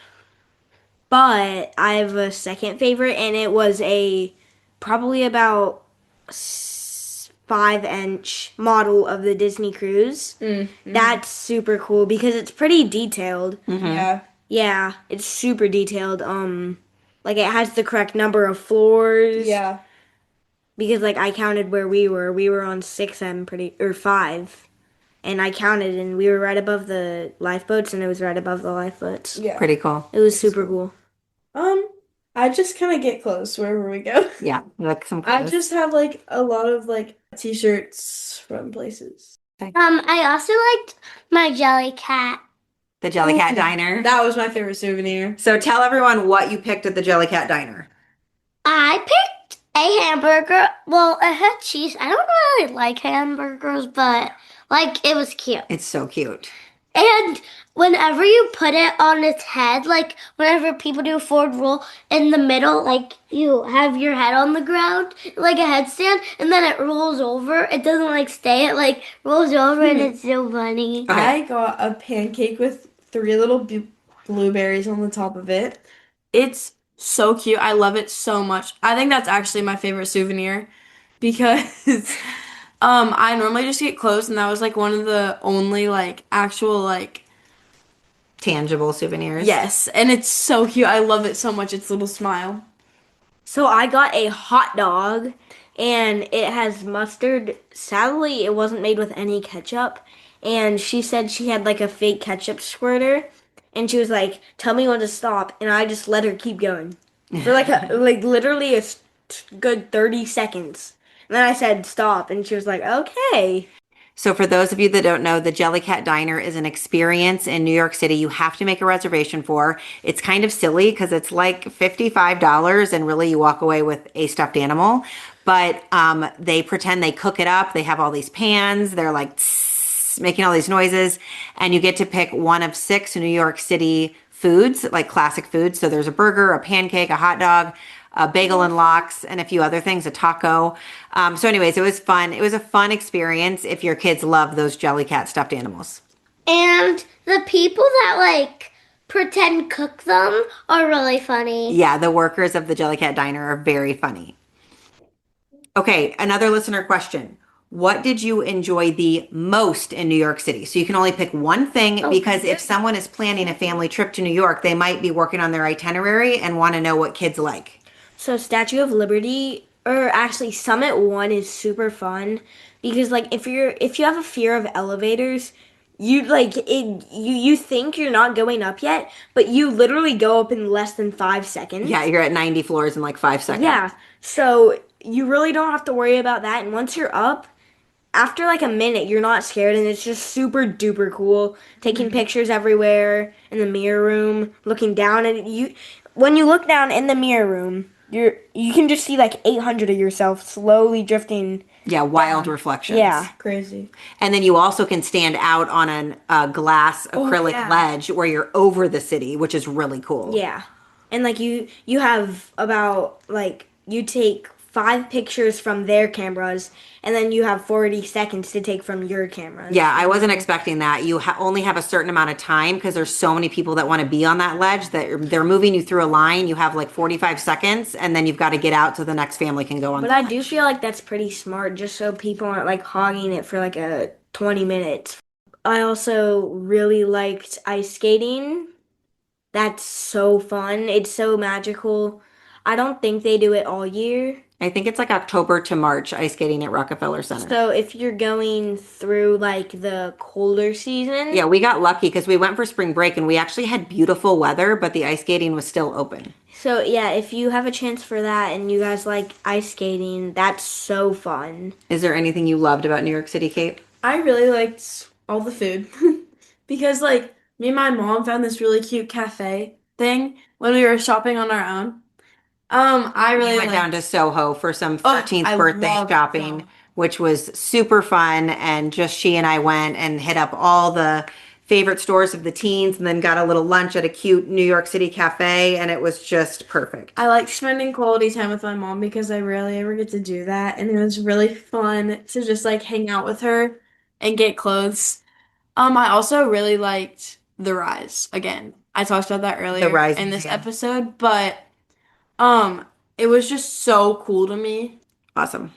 But I have a second favorite, and it was a probably about 5-inch model of the Disney cruise. That's super cool because it's pretty detailed. Yeah. Yeah, it's super detailed. Like it has the correct number of floors. Yeah. Because like I counted where we were. We were on 6 and 5. And I counted, and we were right above the lifeboats, and it was right above the lifeboats. Yeah. Pretty cool. It was super cool. I just kind of get clothes wherever we go. Yeah, like some I clothes. just have like a lot of like t-shirts from places. I also liked my Jellycat. The Jellycat Diner. That was my favorite souvenir. So tell everyone what you picked at the Jellycat Diner. I picked a hamburger. Well, it had cheese. I don't really like hamburgers, but like it was cute. It's so cute. And whenever you put it on its head, like whenever people do a forward roll in the middle, like you have your head on the ground, like a headstand, and then it rolls over. It doesn't like stay, it like rolls over, and it's so funny. Okay. I got a pancake with 3 little blueberries on the top of it. It's so cute. I love it so much. I think that's actually my favorite souvenir because I normally just get clothes, and that was like one of the only like actual like Tangible souvenirs. yes, and it's so cute. I love it so much. Its little smile. So I got a hot dog, and it has mustard. Sadly, it wasn't made with any ketchup. And she said she had like a fake ketchup squirter, and she was like, "Tell me when to stop," and I just let her keep going for like literally a good 30 seconds. And then I said stop, and she was like, "Okay." So for those of you that don't know, the Jellycat Diner is an experience in New York City you have to make a reservation for. It's kind of silly because it's like $55 and really you walk away with a stuffed animal. But they pretend they cook it up. They have all these pans. They're like tss, making all these noises. And you get to pick one of 6 New York City foods, like classic foods. So there's a burger, a pancake, a hot dog, a bagel and lox, and a few other things, a taco. So anyways, it was fun. It was a fun experience if your kids love those Jellycat stuffed animals. And the people that like pretend cook them are really funny. Yeah, the workers of the Jellycat Diner are very funny. Okay, another listener question. What did you enjoy the most in New York City? So you can only pick one thing because if someone is planning a family trip to New York, they might be working on their itinerary and want to know what kids like. So Statue of Liberty, or actually Summit 1 is super fun because like if you have a fear of elevators, you like it you think you're not going up yet, but you literally go up in less than 5 seconds. Yeah, you're at 90 floors in like 5 seconds. Yeah. So you really don't have to worry about that, and once you're up, after like a minute, you're not scared, and it's just super duper cool. Taking pictures everywhere in the mirror room, looking down at you. When you look down in the mirror room, you can just see like 800 of yourself slowly drifting. Yeah, wild reflections. Yeah. Crazy. And then you also can stand out on a glass acrylic ledge where you're over the city, which is really cool. Yeah. And like you have about like you take 5 pictures from their cameras, and then you have 40 seconds to take from your cameras. Yeah, I wasn't expecting that. You only have a certain amount of time because there's so many people that want to be on that ledge that they're moving you through a line. You have like 45 seconds and then you've got to get out so the next family can go on. But the I ledge. do feel like that's pretty smart, just so people aren't like hogging it for like a 20 minutes. I also really liked ice skating. That's so fun. It's so magical. I don't think they do it all year. I think it's like October to March ice skating at Rockefeller Center. So if you're going through like the colder season, Yeah, we got lucky because we went for spring break and we actually had beautiful weather, but the ice skating was still open. so yeah, if you have a chance for that and you guys like ice skating, that's so fun. Is there anything you loved about New York City, Kate? I really liked all the food because like me and my mom found this really cute cafe thing when we were shopping on our own. I We really went down liked. to Soho for some Oh, 14th I birthday love shopping, Soho. which was super fun. And just she and I went and hit up all the favorite stores of the teens and then got a little lunch at a cute New York City cafe. And it was just perfect. I like spending quality time with my mom because I rarely ever get to do that, and it was really fun to just like hang out with her and get clothes. I also really liked the Rise again. I talked about that The earlier Rise in this Museum. episode, but um, it was just so cool to me. Awesome.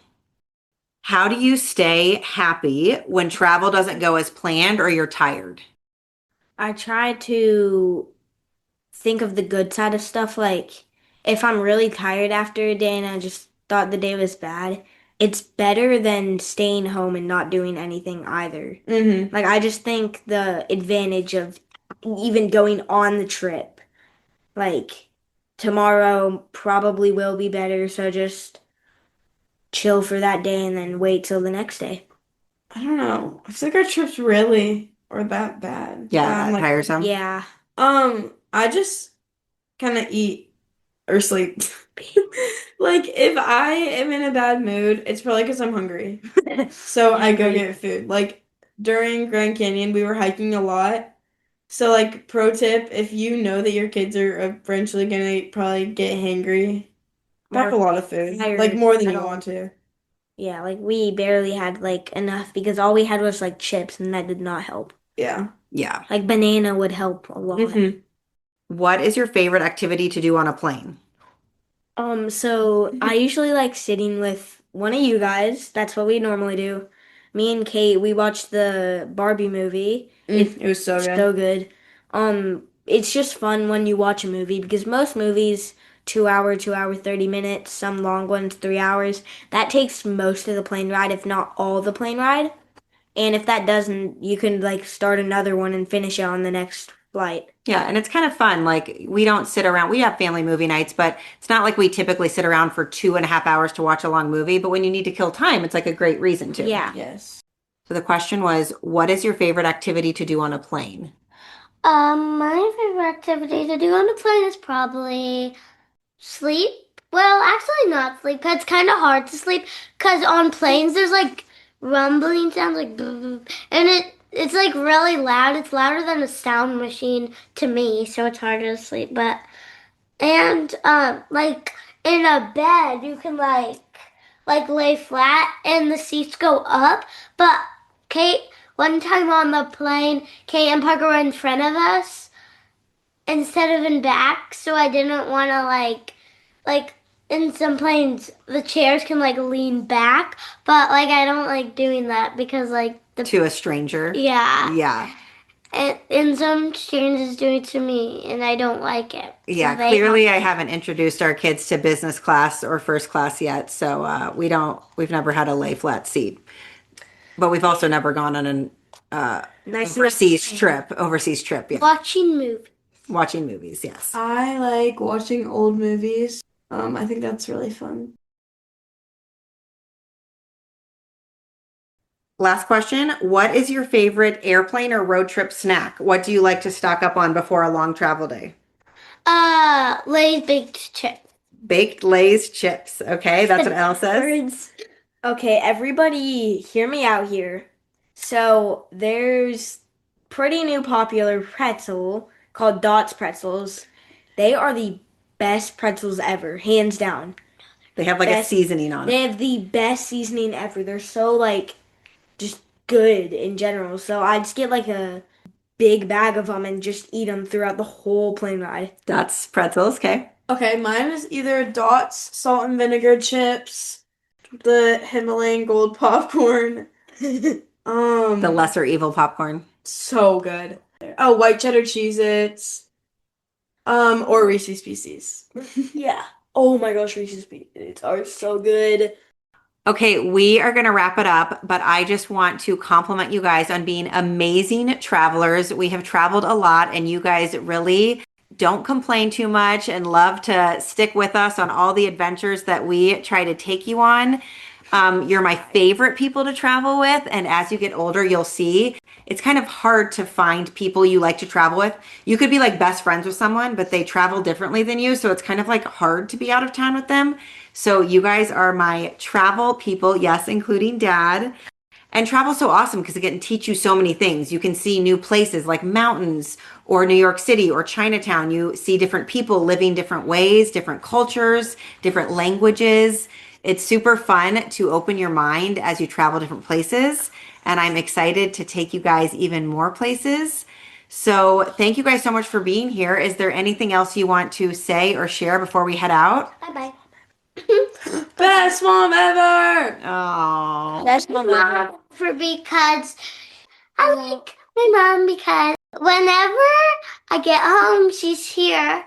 How do you stay happy when travel doesn't go as planned or you're tired? I try to think of the good side of stuff. Like, if I'm really tired after a day and I just thought the day was bad, it's better than staying home and not doing anything either. Mm-hmm. Like, I just think the advantage of even going on the trip, like, tomorrow probably will be better, so just chill for that day and then wait till the next day. I don't know. I feel like our trips really are that bad. Yeah, I'm that like, tiresome. Yeah. I just kind of eat or sleep. Like if I am in a bad mood, it's probably because I'm hungry. So I go get food. Like during Grand Canyon, we were hiking a lot. So like pro tip, if you know that your kids are eventually gonna probably get hangry, pack a lot of food. tired Like more than at you all. want to. Yeah, like we barely had like enough because all we had was like chips and that did not help. Yeah. Yeah. Like banana would help a lot. Mm-hmm. What is your favorite activity to do on a plane? So I usually like sitting with one of you guys. That's what we normally do. Me and Kate, we watched the Barbie movie. It was so good. So good. It's just fun when you watch a movie because most movies 2 hour, 30 minutes, some long ones 3 hours. That takes most of the plane ride, if not all the plane ride. And if that doesn't, you can like start another one and finish it on the next flight. Yeah, and it's kind of fun. Like we don't sit around. We have family movie nights, but it's not like we typically sit around for 2.5 hours to watch a long movie. But when you need to kill time, it's like a great reason to. Yeah. Yes. So the question was, what is your favorite activity to do on a plane? My favorite activity to do on a plane is probably sleep. Well, actually not sleep, 'cause it's kind of hard to sleep. 'Cause on planes there's like rumbling sounds like boom, boom, and it's like really loud. It's louder than a sound machine to me, so it's harder to sleep. But and like in a bed you can like lay flat and the seats go up. But Kate, one time on the plane, Kate and Parker were in front of us instead of in back, so I didn't want to like in some planes the chairs can like lean back, but like I don't like doing that because like the To a stranger? yeah, Yeah. and some strangers do it to me and I don't like it. So Yeah, they clearly I haven't introduced our kids to business class or first class yet, so we've never had a lay flat seat. But we've also never gone on an Nice overseas trip, yeah. watching movies. Watching movies, yes. I like watching old movies. I think that's really fun. Last question. What is your favorite airplane or road trip snack? What do you like to stock up on before a long travel day? Lay's baked chips. Baked Lay's chips. Okay, that's what Elle says. Words. Okay, everybody hear me out here. So there's pretty new popular pretzel called Dots pretzels. They are the best pretzels ever, hands down. They have like a best- seasoning on it. They have the best seasoning ever. They're so like just good in general. So I just get like a big bag of them and just eat them throughout the whole plane ride. That's pretzels, okay. Okay, mine is either Dots salt and vinegar chips, the Himalayan gold popcorn. The lesser evil popcorn. So good. Oh, white cheddar Cheez-Its. Or Reese's Pieces. Yeah. Oh my gosh, Reese's Pieces are so good. Okay, we are going to wrap it up, but I just want to compliment you guys on being amazing travelers. We have traveled a lot, and you guys really don't complain too much and love to stick with us on all the adventures that we try to take you on. You're my favorite people to travel with, and as you get older, you'll see it's kind of hard to find people you like to travel with. You could be like best friends with someone, but they travel differently than you, so it's kind of like hard to be out of town with them. So you guys are my travel people, yes, including Dad. And travel's so awesome because it can teach you so many things. You can see new places like mountains or New York City or Chinatown. You see different people living different ways, different cultures, different languages. It's super fun to open your mind as you travel different places. And I'm excited to take you guys even more places. So thank you guys so much for being here. Is there anything else you want to say or share before we head out? Bye-bye. Best mom ever! Oh. That's my mom. Because I like my mom because whenever I get home, she's here.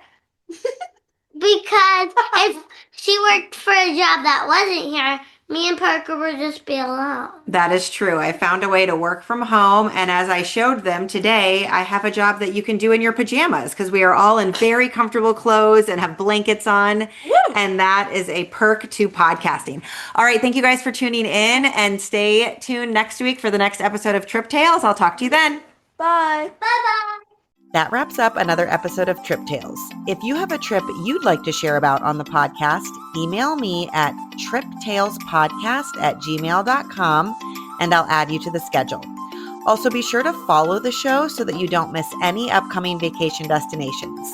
Because if she worked for a job that wasn't here, me and Parker would just be alone. That is true. I found a way to work from home. And as I showed them today, I have a job that you can do in your pajamas because we are all in very comfortable clothes and have blankets on. Woo! And that is a perk to podcasting. All right. Thank you guys for tuning in and stay tuned next week for the next episode of Trip Tales. I'll talk to you then. Bye. Bye-bye. That wraps up another episode of Trip Tales. If you have a trip you'd like to share about on the podcast, email me at triptalespodcast@gmail.com and I'll add you to the schedule. Also, be sure to follow the show so that you don't miss any upcoming vacation destinations.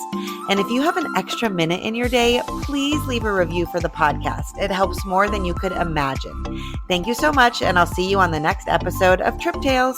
And if you have an extra minute in your day, please leave a review for the podcast. It helps more than you could imagine. Thank you so much, and I'll see you on the next episode of Trip Tales.